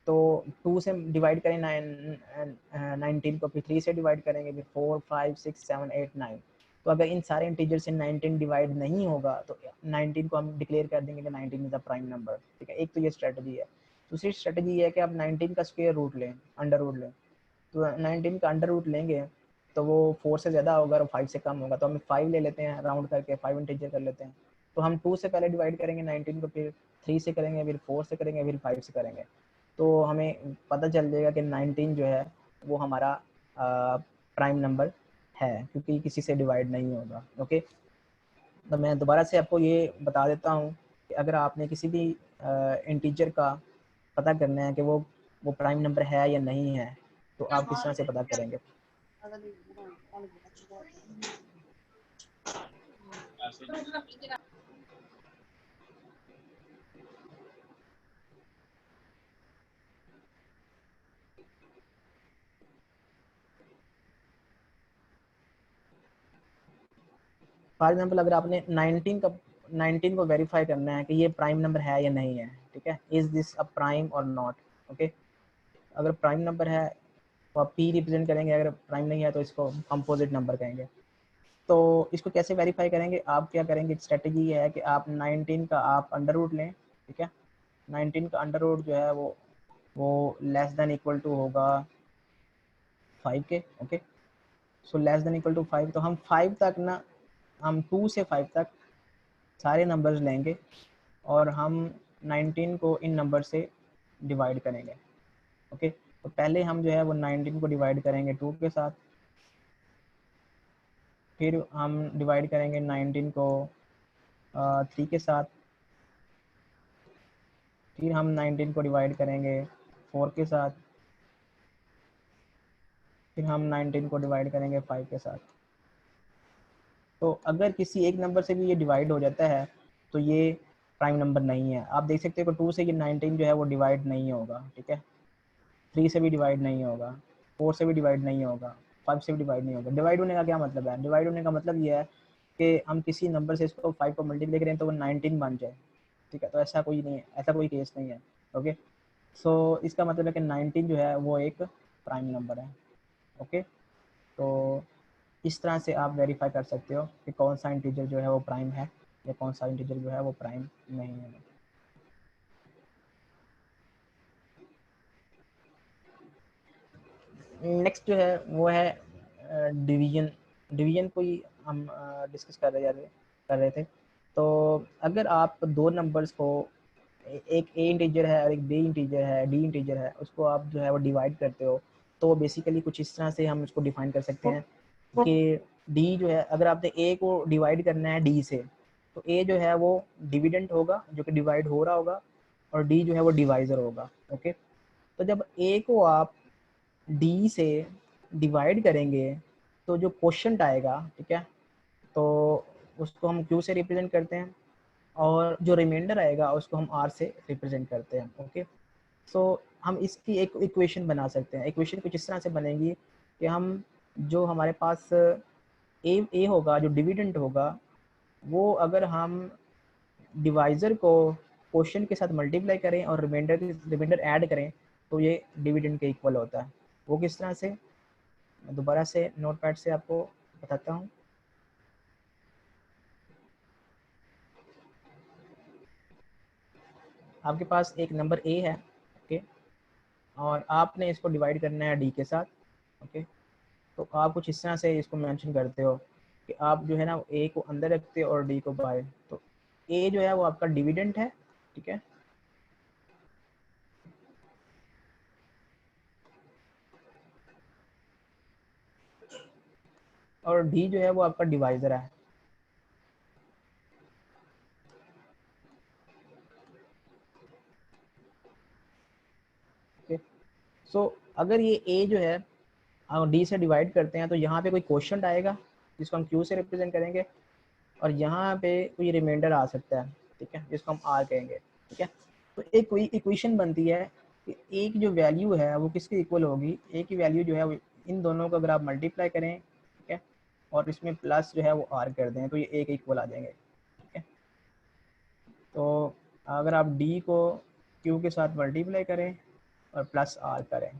[SPEAKER 1] तो 2 से डिवाइड करें 19 को, फिर 3 से डिवाइड करेंगे, फिर 4, 5, 6, 7, 8, 9। तो अगर इन सारे इंटीजर से 19 डिवाइड नहीं होगा तो 19 को हम डिक्लेयर कर देंगे कि 19 इज अ प्राइम नंबर, ठीक है। एक तो ये स्ट्रेटजी है। दूसरी स्ट्रेटजी ये है कि आप 19 का स्क्वायर रूट लें, अंडर रूट लें। तो 19 का अंडर रूट लेंगे तो वो 4 से ज़्यादा होगा और 5 से कम होगा, तो हम 5 ले लेते हैं राउंड करके, 5 इंटीजर कर लेते हैं। तो हम 2 से पहले डिवाइड करेंगे 19 को, फिर 3 से करेंगे, फिर 4 से करेंगे, फिर 5 से करेंगे। तो हमें पता चल जाएगा कि 19 जो है वो हमारा प्राइम नंबर है क्योंकि किसी से डिवाइड नहीं होगा। ओके, तो मैं दोबारा से आपको ये बता देता हूँ कि अगर आपने किसी भी इंटीजर का पता करना है कि वो प्राइम नंबर है या नहीं है, तो आप किस तरह से पता करेंगे। फॉर एग्जाम्पल अगर आपने 19 को वेरीफाई करना है कि ये प्राइम नंबर है या नहीं है, ठीक है, इज दिस अ प्राइम और नॉट। ओके, अगर प्राइम नंबर है तो आप पी रिप्रेजेंट करेंगे, अगर प्राइम नहीं है तो इसको कंपोजिट नंबर कहेंगे। तो इसको कैसे वेरीफाई करेंगे, आप क्या करेंगे, स्ट्रेटजी ये है कि आप 19 का आप अंडर रूट लें, ठीक है। 19 का अंडर रूट जो है वो लेस देन इक्वल टू होगा 5 के, okay. So less than equal to 5, तो हम 5 तक ना, हम 2 से 5 तक सारे नंबर्स लेंगे और हम 19 को इन नंबर से डिवाइड करेंगे, ओके। तो पहले हम जो है वो 19 को डिवाइड करेंगे 2 के साथ, फिर हम डिवाइड करेंगे 19 को 3 के साथ, फिर हम 19 को डिवाइड करेंगे 4 के साथ, फिर हम 19 को डिवाइड करेंगे 5 के साथ। तो अगर किसी एक नंबर से भी ये डिवाइड हो जाता है तो ये प्राइम नंबर नहीं है। आप देख सकते हो कि 2 से ये 19 जो है वो डिवाइड नहीं होगा, ठीक है। 3 से भी डिवाइड नहीं होगा, 4 से भी डिवाइड नहीं होगा, 5 से भी डिवाइड नहीं होगा। डिवाइड होने का क्या मतलब है, डिवाइड होने का मतलब ये है कि हम किसी नंबर से इसको 5 को मल्टीप्लाई करें तो वो 19 बन जाए, ठीक है। तो ऐसा कोई नहीं है, ऐसा कोई केस नहीं है, ओके। सो इसका मतलब है कि 19 जो है वो एक प्राइम नंबर है, ओके। तो इस तरह से आप वेरीफाई कर सकते हो कि कौन सा इंटीजर जो है वो प्राइम है या कौन सा इंटीजर जो है वो प्राइम नहीं है। नेक्स्ट जो है वो है डिवीजन। डिवीजन को ही हम डिस्कस कर रहे थे। तो अगर आप दो नंबर्स को, एक ए इंटीजर है और एक बी इंटीजर है, डी इंटीजर है, उसको आप जो है वो डिवाइड करते हो, तो बेसिकली कुछ इस तरह से हम इसको डिफाइन कर सकते हैं कि डी जो है, अगर आपने ए को डिवाइड करना है डी से, तो ए जो है वो डिविडेंट होगा जो कि डिवाइड हो रहा होगा, और डी जो है वो डिवाइजर होगा, ओके। तो जब ए को आप डी से डिवाइड करेंगे तो जो क्वोशंट आएगा, ठीक है, तो उसको हम क्यू से रिप्रेजेंट करते हैं, और जो रिमाइंडर आएगा उसको हम आर से रिप्रेजेंट करते हैं, ओके। सो हम इसकी एक इक्वेशन बना सकते हैं। इक्वेशन कुछ इस तरह से बनेगी कि हम, जो हमारे पास ए होगा, जो डिविडेंट होगा, वो अगर हम डिवाइजर को क्वोशंट के साथ मल्टीप्लाई करें और रिमाइंडर ऐड करें तो ये डिविडेंड के इक्वल होता है। वो किस तरह से, मैं दोबारा से नोटपैड से आपको बताता हूँ। आपके पास एक नंबर ए है, ओके, और आपने इसको डिवाइड करना है डी के साथ, ओके। तो आप कुछ इस तरह से इसको मेंशन करते हो कि आप जो है ना ए को अंदर रखते हो और डी को बाहर। तो ए जो है वो आपका डिविडेंट है, ठीक है, और डी जो है वो आपका डिवाइजर है, ओके। सो अगर ये ए जो है हम डी से डिवाइड करते हैं तो यहाँ पे कोई क्वोशंट आएगा जिसको हम क्यू से रिप्रेजेंट करेंगे, और यहाँ पे कोई रिमाइंडर आ सकता है, ठीक है, जिसको हम आर कहेंगे, ठीक है। तो एक कोई इक्वेशन बनती है कि एक जो वैल्यू है वो किसके इक्वल होगी, एक ही वैल्यू जो है वो इन दोनों को अगर आप मल्टीप्लाई करें, ठीक है, और इसमें प्लस जो है वो आर कर दें तो ये एक इक्वल आ जाएंगे, ठीक है। तो अगर आप डी को क्यू के साथ मल्टीप्लाई करें और प्लस आर करें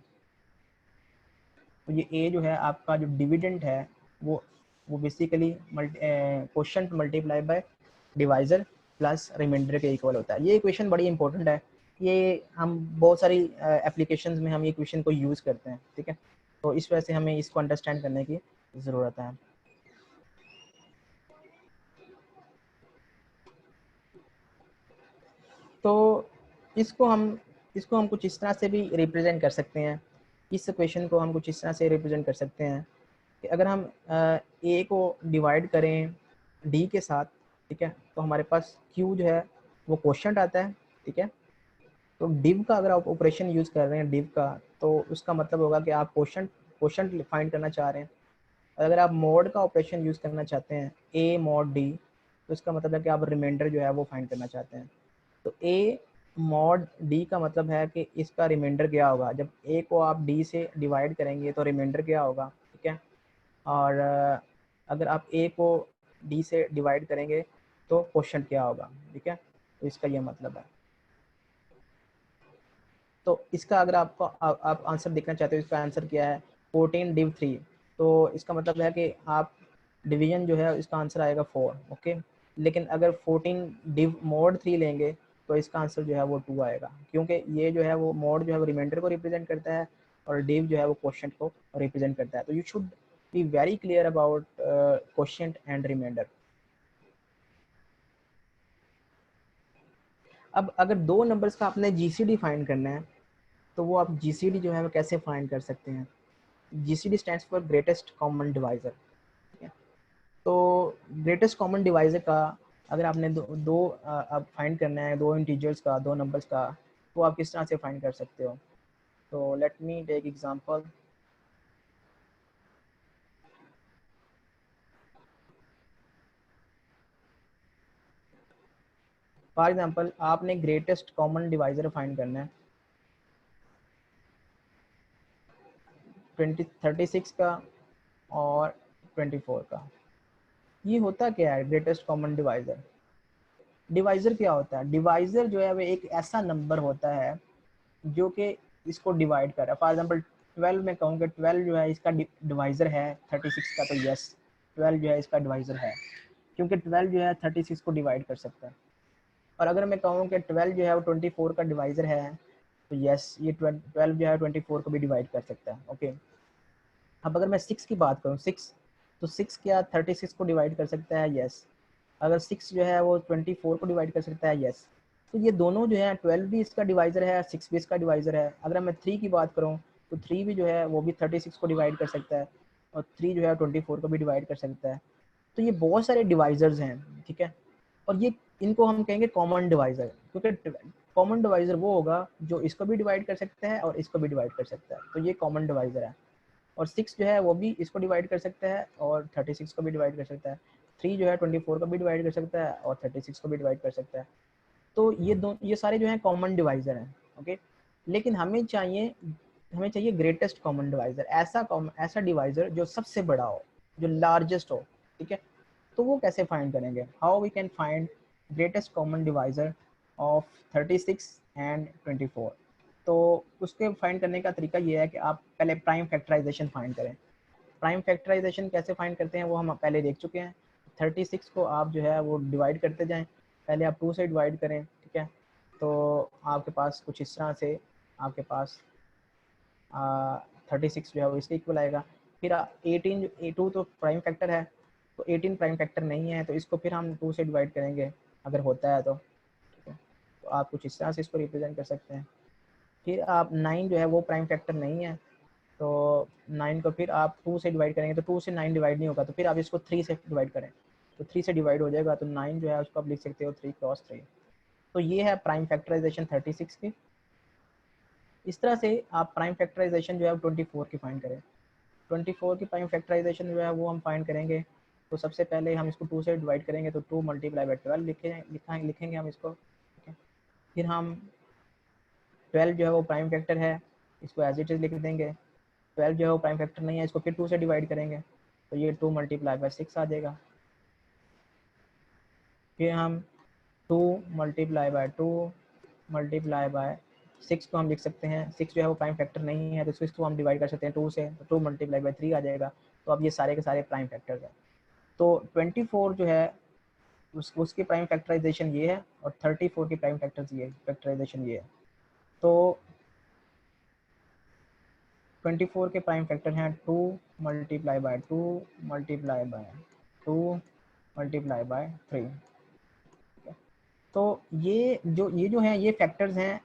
[SPEAKER 1] तो ये ए जो है आपका जो डिविडेंड है वो basically quotient multiply by divisor plus remainder के इक्वल होता है। ये इक्वेशन बड़ी इंपॉर्टेंट है, ये हम बहुत सारी एप्लीकेशंस में हम ये इक्वेशन को यूज़ करते हैं, ठीक है। तो इस वजह से हमें इसको अंडरस्टैंड करने की ज़रूरत है। तो इसको हम कुछ इस तरह से भी रिप्रेजेंट कर सकते हैं। इस इक्वेशन को हम कुछ इस तरह से रिप्रेजेंट कर सकते हैं कि अगर हम ए को डिवाइड करें डी के साथ, ठीक है, तो हमारे पास क्यू जो है वो क्वोशंट आता है, ठीक है। तो डिव का अगर आप ऑपरेशन यूज़ कर रहे हैं डिव का, तो उसका मतलब होगा कि आप क्वोशंट क्वोशंट फाइंड करना चाह रहे हैं। अगर आप मोड का ऑपरेशन यूज़ करना चाहते हैं ए मॉड डी, तो इसका मतलब है कि आप रिमाइंडर जो है वो फाइंड करना चाहते हैं। तो ए मॉड डी का मतलब है कि इसका रिमाइंडर क्या होगा, जब ए को आप डी से डिवाइड करेंगे तो रिमाइंडर क्या होगा, ठीक है। और अगर आप ए को डी से डिवाइड करेंगे तो क्वोशंट क्या होगा, ठीक है। तो इसका ये मतलब है। तो इसका अगर आपको आप आंसर देखना चाहते हो, इसका आंसर क्या है 14 डिव 3, तो इसका मतलब है कि आप डिवीजन जो है इसका आंसर आएगा 4, ओके। लेकिन अगर 14 डिव मोड 3 लेंगे तो इसका आंसर जो है वो 2 आएगा, क्योंकि ये जो है वो मोड जो है वो रिमाइंडर को रिप्रेजेंट करता है और डिव जो है वो क्वोशिएंट को रिप्रेजेंट करता है। तो you should be very clear about quotient and remainder. अब अगर दो नंबर्स का आपने जीसीडी फाइंड करना है तो वो आप जीसीडी जो है वो कैसे फाइंड कर सकते हैं। GCD stands for greatest common divisor, ठीक है। तो ग्रेटेस्ट कॉमन डिवाइजर का अगर आपने दो आप फाइंड करना है, दो इंटीजर्स का, दो नंबर्स का, तो आप किस तरह से फाइंड कर सकते हो। तो let me take example. For example आपने ग्रेटेस्ट कॉमन डिवाइजर फाइंड करना है 36 का और 24 का। ये होता क्या है ग्रेटेस्ट कॉमन डिवाइजर? डिवाइजर क्या होता है? डिवाइजर जो है वो एक ऐसा नंबर होता है जो कि इसको डिवाइड कर रहा है। फॉर एग्जांपल 12 में कहूँ कि 12 जो है इसका डिवाइजर है 36 का, तो यस 12 जो है इसका डिवाइजर है, क्योंकि 12 जो है 36 को डिवाइड कर सकता है। और अगर मैं कहूँ कि 12 जो है वो 24 का डिवाइजर है, तो यस ये 12 जो है 24 को भी डिवाइड कर सकता है, ओके। अब अगर मैं 6 की बात करूँ, 6, तो 6 क्या 36 को डिवाइड कर सकता है? यस। अगर 6 जो है वो 24 को डिवाइड कर सकता है? यस। तो ये दोनों जो है 12 भी इसका डिवाइजर है, 6 भी इसका डिवाइजर है। अगर मैं 3 की बात करूँ तो 3 भी जो है वो भी 36 को डिवाइड कर सकता है और 3 जो है 24 को भी डिवाइड कर सकता है। तो ये बहुत सारे डिवाइजर्स हैं, ठीक है। और ये इनको हम कहेंगे कॉमन डिवाइजर, क्योंकि कॉमन डिवाइजर वो होगा जो इसको भी डिवाइड कर सकता है और इसको भी डिवाइड कर सकता है, तो ये कॉमन डिवाइजर है। और 6 जो है वो भी इसको डिवाइड कर सकता है और 36 को भी डिवाइड कर सकता है। 3 जो है 24 को भी डिवाइड कर सकता है और 36 को भी डिवाइड कर सकता है। तो ये सारे जो हैं कॉमन डिवाइजर हैं, ओके। लेकिन हमें चाहिए ग्रेटेस्ट कॉमन डिवाइजर, ऐसा डिवाइजर जो सबसे बड़ा हो, जो लार्जेस्ट हो, ठीक है। तो वो कैसे फाइंड करेंगे? How we can find greatest common divisor of 36 and 24? तो उसके फाइंड करने का तरीका ये है कि आप पहले प्राइम फैक्टराइजेशन फाइंड करें। प्राइम फैक्टराइजेशन कैसे फाइंड करते हैं वो हम पहले देख चुके हैं। 36 को आप जो है वो डिवाइड करते जाएं, पहले आप 2 से डिवाइड करें, ठीक है। तो आपके पास कुछ इस तरह से आपके पास 36 जो है वो इसके इक्वल आएगा। फिर 18, 2 तो प्राइम फैक्टर है, तो 18 प्राइम फैक्टर नहीं है, तो इसको फिर हम 2 से डिवाइड करेंगे अगर होता है तो, ठीक है। तो आप कुछ इस तरह से इसको रिप्रेजेंट कर सकते हैं। फिर आप 9 जो है वो प्राइम फैक्टर नहीं है, तो 9 को फिर आप 2 से डिवाइड करेंगे, तो 2 से 9 डिवाइड नहीं होगा, तो फिर आप इसको 3 से डिवाइड करें, तो 3 से डिवाइड हो जाएगा, तो 9 जो है उसको आप लिख सकते हो 3 क्रॉस 3। तो ये है प्राइम फैक्टराइजेशन 36 की। इस तरह से आप प्राइम फैक्टराइजेशन जो है 24 की फाइंड करें। 24 की प्राइम फैक्टराइजेशन जो है वो हम फाइंड करेंगे। तो सबसे पहले हम इसको 2 से डिवाइड करेंगे, तो 2 मल्टीप्लाई बाई 12 लिखेंगे हम इसको, ठीक है। फिर हम 12 जो है वो प्राइम फैक्टर है, इसको एज इट इज़ लिख देंगे। 12 जो है वो प्राइम फैक्टर नहीं है, इसको फिर 2 से डिवाइड करेंगे, तो ये 2 मल्टीप्लाई बाई 6 आ जाएगा। फिर हम 2 मल्टीप्लाई बाय 2 मल्टीप्लाई बाय 6 को हम लिख सकते हैं। 6 जो है वो प्राइम फैक्टर नहीं है, तो 6 को हम डिवाइड कर सकते हैं 2 से, तो 2 मल्टीप्लाई बाय 3 आ जाएगा। तो अब ये सारे के सारे प्राइम फैक्टर्स हैं। तो 24 जो है उसकी प्राइम फैक्टराइजेशन ये है और 34 की प्राइम फैक्टराइजेशन ये है। तो 24 के प्राइम फैक्टर हैं 2 multiply by 2 multiply by 2 multiply by 3। तो ये जो हैं ये फैक्टर्स हैं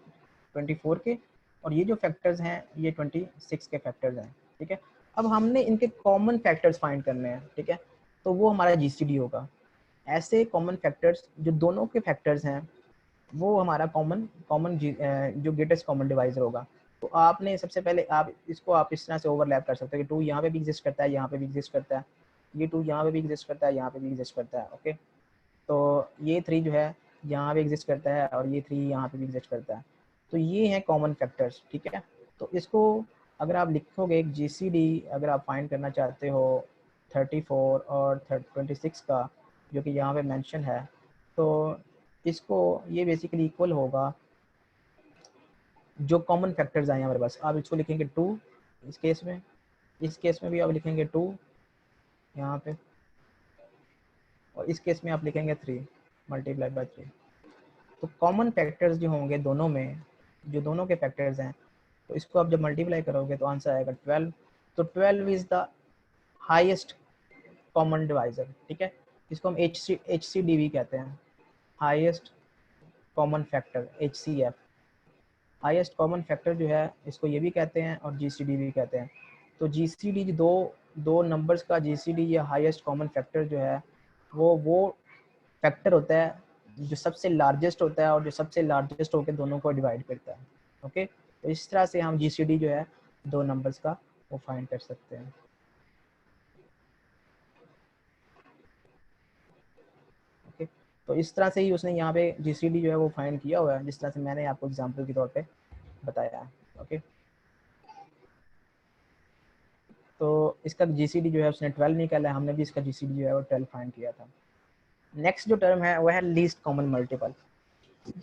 [SPEAKER 1] 24 के, और ये जो फैक्टर्स हैं ये 26 के फैक्टर्स हैं, ठीक है। अब हमने इनके कॉमन फैक्टर्स फाइंड करने हैं, ठीक है। तो वो हमारा जीसीडी होगा। ऐसे कॉमन फैक्टर्स जो दोनों के फैक्टर्स हैं वो हमारा कॉमन कॉमन जो ग्रेटेस्ट कॉमन डिवाइजर होगा। तो आपने सबसे पहले आप इस तरह से ओवरलैप कर सकते हो कि 2 यहाँ पे भी एग्जिस्ट करता है, यहाँ पे भी एग्जिस्ट करता है, ये 2 यहाँ पे भी एग्जिस्ट करता है, यहाँ पे भी एग्जिस्ट करता है, ओके। तो ये 3 जो है यहाँ पे एग्जिस्ट करता है और ये 3 यहाँ पे भी एग्जिस्ट करता है। तो ये हैं कॉमन फैक्टर्स, ठीक है। तो इसको अगर आप लिखोगे एक जीसीडी अगर आप फाइंड करना चाहते हो 34 और 26 का, जो कि यहाँ पे मेंशन है, तो इसको ये बेसिकली इक्वल होगा जो कॉमन फैक्टर्स आए हमारे पास, आप इसको लिखेंगे 2 इस केस में, इस केस में भी आप लिखेंगे 2 यहाँ पे, और इस केस में आप लिखेंगे 3 मल्टीप्लाई बाय 3। तो कॉमन फैक्टर्स जो होंगे दोनों में, जो दोनों के फैक्टर्स हैं, तो इसको आप जब मल्टीप्लाई करोगे तो आंसर आएगा 12। तो 12 is the highest common divisor, ठीक है। इसको हम एच सी डी भी कहते हैं, highest common factor, H C F. Highest common factor जो है इसको ये भी कहते हैं और जी सी डी भी कहते हैं। तो जी सी डी दो नंबर्स का जी सी डी या हाईएस्ट कॉमन फैक्टर जो है वो फैक्टर होता है जो सबसे लार्जेस्ट होता है और जो सबसे लार्जेस्ट होकर दोनों को डिवाइड करता है। ओके, तो इस तरह से हम जीसीडी जो है दो नंबर्स का वो फाइंड कर सकते हैं। ओके, तो इस तरह से ही उसने यहाँ पे जीसीडी जो है वो फाइंड किया हुआ है, जिस तरह से मैंने आपको एग्जांपल के तौर पे बताया है। ओके, तो इसका जीसीडी जो है उसने 12 निकाला है, हमने भी इसका जीसीडी जो है वो 12 फाइंड किया था। नेक्स्ट जो टर्म है वह है लीस्ट कॉमन मल्टीपल।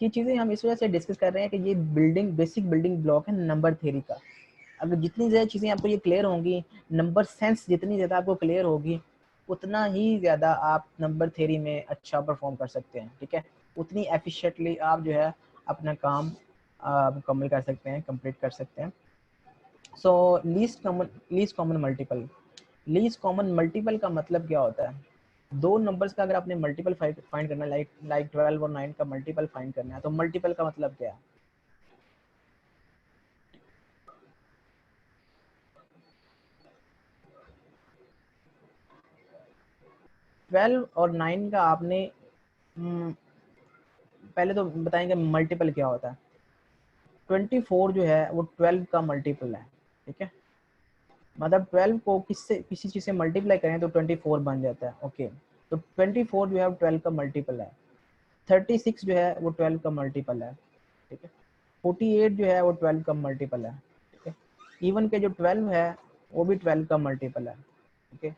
[SPEAKER 1] ये चीज़ें हम इस वजह से डिस्कस कर रहे हैं कि ये बेसिक बिल्डिंग ब्लॉक है नंबर थ्योरी का। अगर जितनी ज़्यादा चीज़ें आपको ये क्लियर होंगी, नंबर सेंस जितनी ज़्यादा आपको क्लियर होगी, उतना ही ज़्यादा आप नंबर थ्योरी में अच्छा परफॉर्म कर सकते हैं, ठीक है। उतनी एफिशिएंटली आप जो है अपना काम मुकम्मल कर सकते हैं, कंप्लीट कर सकते हैं। So least common multiple, least common multiple का मतलब क्या होता है? दो नंबर्स का अगर आपने मल्टीपल फाइंड करना है, लाइक 12 और 9 का मल्टीपल फाइंड करना है, तो मल्टीपल का मतलब क्या है? 12 और 9 का आपने पहले तो बताएंगे मल्टीपल क्या होता है। 24 जो है वो 12 का मल्टीपल है, ठीक है। मतलब 12 को किसी चीज़ से मल्टीप्लाई करें तो 24 बन जाता है। ओके, तो 24 जो है वो 12 का मल्टीपल है। 36 जो है वो 12 का मल्टीपल है, ठीक है। 48 जो है वो 12 का मल्टीपल है, ठीक है। इवन के जो 12 है वो भी 12 का मल्टीपल है, ठीक है।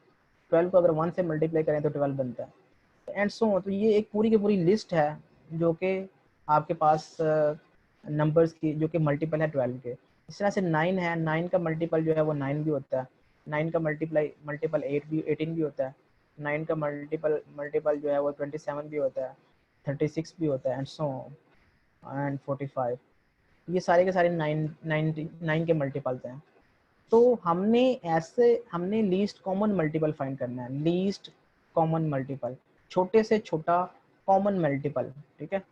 [SPEAKER 1] 12 को अगर 1 से मल्टीप्लाई करें तो 12 बनता है, एंड सो। तो ये एक पूरी की पूरी लिस्ट है जो कि आपके पास नंबर्स की जो कि मल्टीपल है 12 के। इस तरह से 9 है, 9 का मल्टीपल जो है वो 9 भी होता है। 9 का मल्टीपल 18 भी होता है। 9 का मल्टीपल मल्टीपल जो है वो 27 भी होता है, 36 भी होता है, एंड सो एंड 45। ये सारे के सारे 9 के मल्टीपल्स हैं। तो हमने लीस्ट कॉमन मल्टीपल फाइंड करना है, लीस्ट कॉमन मल्टीपल, छोटे से छोटा कॉमन मल्टीपल, ठीक है।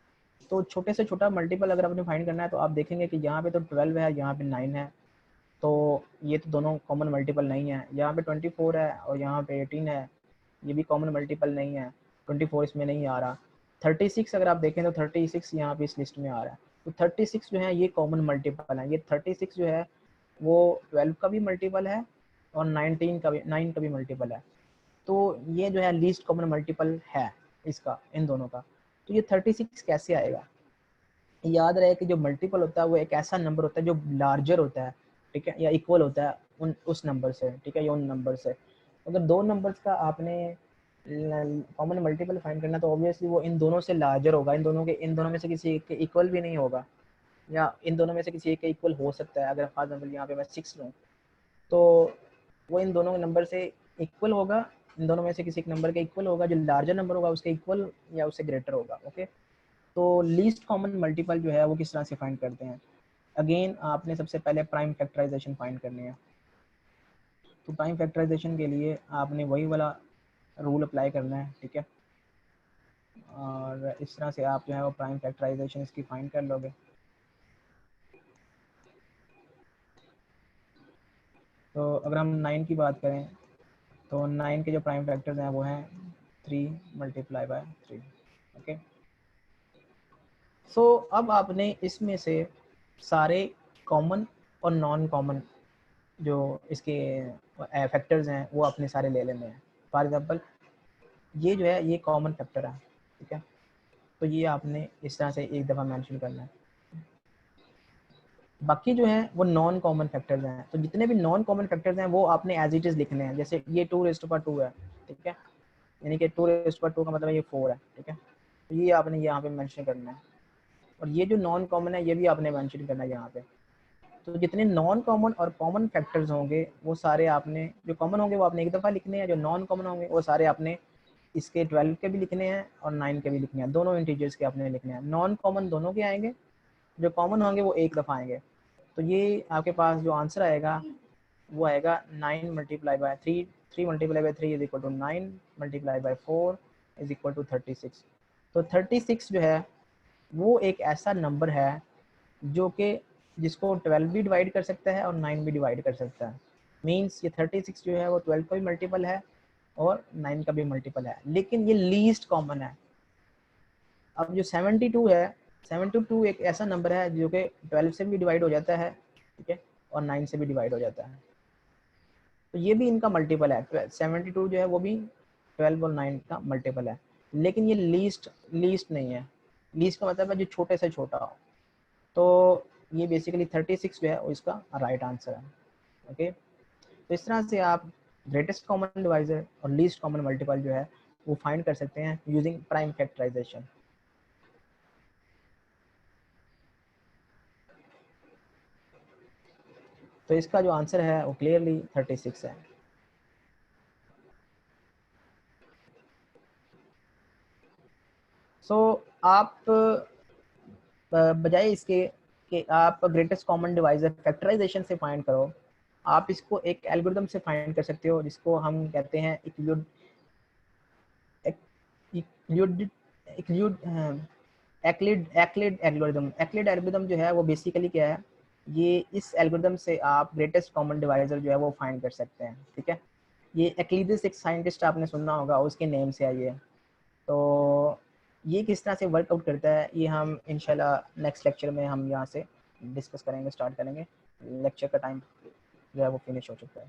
[SPEAKER 1] तो छोटे से छोटा मल्टीपल अगर आपने फाइंड करना है तो आप देखेंगे कि यहाँ पे तो 12 है, यहाँ पे 9 है, तो ये तो दोनों कॉमन मल्टीपल नहीं है। यहाँ पे 24 है और यहाँ पे 18 है, ये भी कॉमन मल्टीपल नहीं है, 24 इसमें नहीं आ रहा। 36 अगर आप देखें तो 36 यहाँ पे इस लिस्ट में आ रहा है। तो 36 जो है ये कॉमन मल्टीपल है। ये 36 जो है वो 12 का भी मल्टीपल है और 9 का भी मल्टीपल है। तो ये जो है लीस्ट कॉमन मल्टीपल है इसका, इन दोनों का। तो ये 36 कैसे आएगा? याद रहे कि जो मल्टीपल होता है वो एक ऐसा नंबर होता है जो लार्जर होता है, ठीक है, या इक्वल होता है उस नंबर से, ठीक है, या उन नंबर से। अगर दो नंबर्स का आपने कॉमन मल्टीपल फाइंड करना तो ऑब्वियसली वो इन दोनों से लार्जर होगा। इन दोनों में से किसी एक के इक्वल भी नहीं होगा, या इन दोनों में से किसी एक के इक्वल हो सकता है। अगर फॉर एग्जाम्पल यहाँ पे मैं 6 लूँ तो वो इन दोनों नंबर से इक्वल होगा, इन दोनों में से किसी एक नंबर के इक्वल होगा, जो लार्जर नंबर होगा उसके इक्वल या उससे ग्रेटर होगा। ओके, तो लीस्ट कॉमन मल्टीपल जो है वो किस तरह से फाइंड करते हैं? अगेन आपने सबसे पहले प्राइम फैक्टराइजेशन फाइंड करनी है। तो प्राइम फैक्टराइजेशन के लिए आपने वही वाला रूल अप्लाई करना है, ठीक है। और इस तरह से आप जो है वो प्राइम फैक्टराइजेशन इसकी फाइंड कर लोगे। तो अगर हम 9 की बात करें तो 9 के जो प्राइम फैक्टर्स हैं वो हैं 3 मल्टीप्लाई बाय 3। ओके, सो अब आपने इसमें से सारे कॉमन और नॉन कॉमन जो इसके फैक्टर्स हैं वो अपने सारे ले लेने हैं। फॉर एग्जांपल ये जो है ये कॉमन फैक्टर है, ठीक है। तो ये आपने इस तरह से एक दफ़ा मेंशन करना है। बाकी जो है वो नॉन कॉमन फैक्टर्स हैं। तो जितने भी नॉन कॉमन फैक्टर्स हैं वो आपने एज इट इज़ लिखने हैं। जैसे ये 2 है, ठीक है, यानी कि 2 का मतलब ये 4 है, ठीक है। तो ये आपने यहाँ पे मेंशन करना है। और ये जो नॉन कॉमन है ये भी आपने मेंशन करना है यहाँ पे। तो जितने नॉन कॉमन और कॉमन फैक्टर्स होंगे वो सारे आपने, जो कॉमन होंगे वो आपने एक दफ़ा लिखने हैं, जो नॉन कॉमन होंगे वो सारे आपने इसके 12 के भी लिखने हैं और 9 के भी लिखने हैं, दोनों इंटीजर्स के आपने लिखने हैं। नॉन कॉमन दोनों के आएंगे, जो कॉमन होंगे वो एक दफ़ा आएंगे। तो ये आपके पास जो आंसर आएगा वो आएगा 9 multiply by 3, 3 multiply by 3 is equal to 9 multiply by 4 is equal to 36। तो 36 जो है वो एक ऐसा नंबर है जो कि जिसको 12 भी डिवाइड कर सकता है और 9 भी डिवाइड कर सकता है। मीन्स ये 36 जो है वो 12 का भी मल्टीपल है और 9 का भी मल्टीपल है, लेकिन ये लीस्ट कॉमन है। अब जो 72 है, 72 एक ऐसा नंबर है जो कि 12 से भी डिवाइड हो जाता है, ठीक है, और 9 से भी डिवाइड हो जाता है। तो ये भी इनका मल्टीपल है, 72 जो है वो भी 12 और 9 का मल्टीपल है, लेकिन ये लीस्ट नहीं है। लीस्ट का मतलब है जो छोटे से छोटा हो। तो ये बेसिकली 36 जो है वो इसका राइट आंसर है। ओके, तो इस तरह से आप ग्रेटेस्ट कॉमन डिवाइजर और लीस्ट कॉमन मल्टीपल जो है वो फाइंड कर सकते हैं यूजिंग प्राइम फैक्टराइजेशन। तो इसका जो आंसर है वो क्लियरली 36 है। सो आप बजाय इसके कि आप ग्रेटेस्ट कॉमन डिवाइजर फैक्टराइजेशन से फाइंड करो, आप इसको एक एल्गोरिथम से फाइंड कर सकते हो जिसको हम कहते हैं एक्लिड एल्गोरिथम। एक्लिड एल्गोरिथम जो है वो बेसिकली क्या है, ये इस एल्गोरिथम से आप ग्रेटेस्ट कॉमन डिवाइजर जो है वो फाइंड कर सकते हैं, ठीक है। ये एक्लिडिस एक साइंटिस्ट आपने सुनना होगा, उसके नेम से आई है। तो ये किस तरह से वर्कआउट करता है ये हम इंशाल्लाह नेक्स्ट लेक्चर में हम यहाँ से डिस्कस करेंगे, स्टार्ट करेंगे। लेक्चर का टाइम जो है वो फिनिश हो चुका है।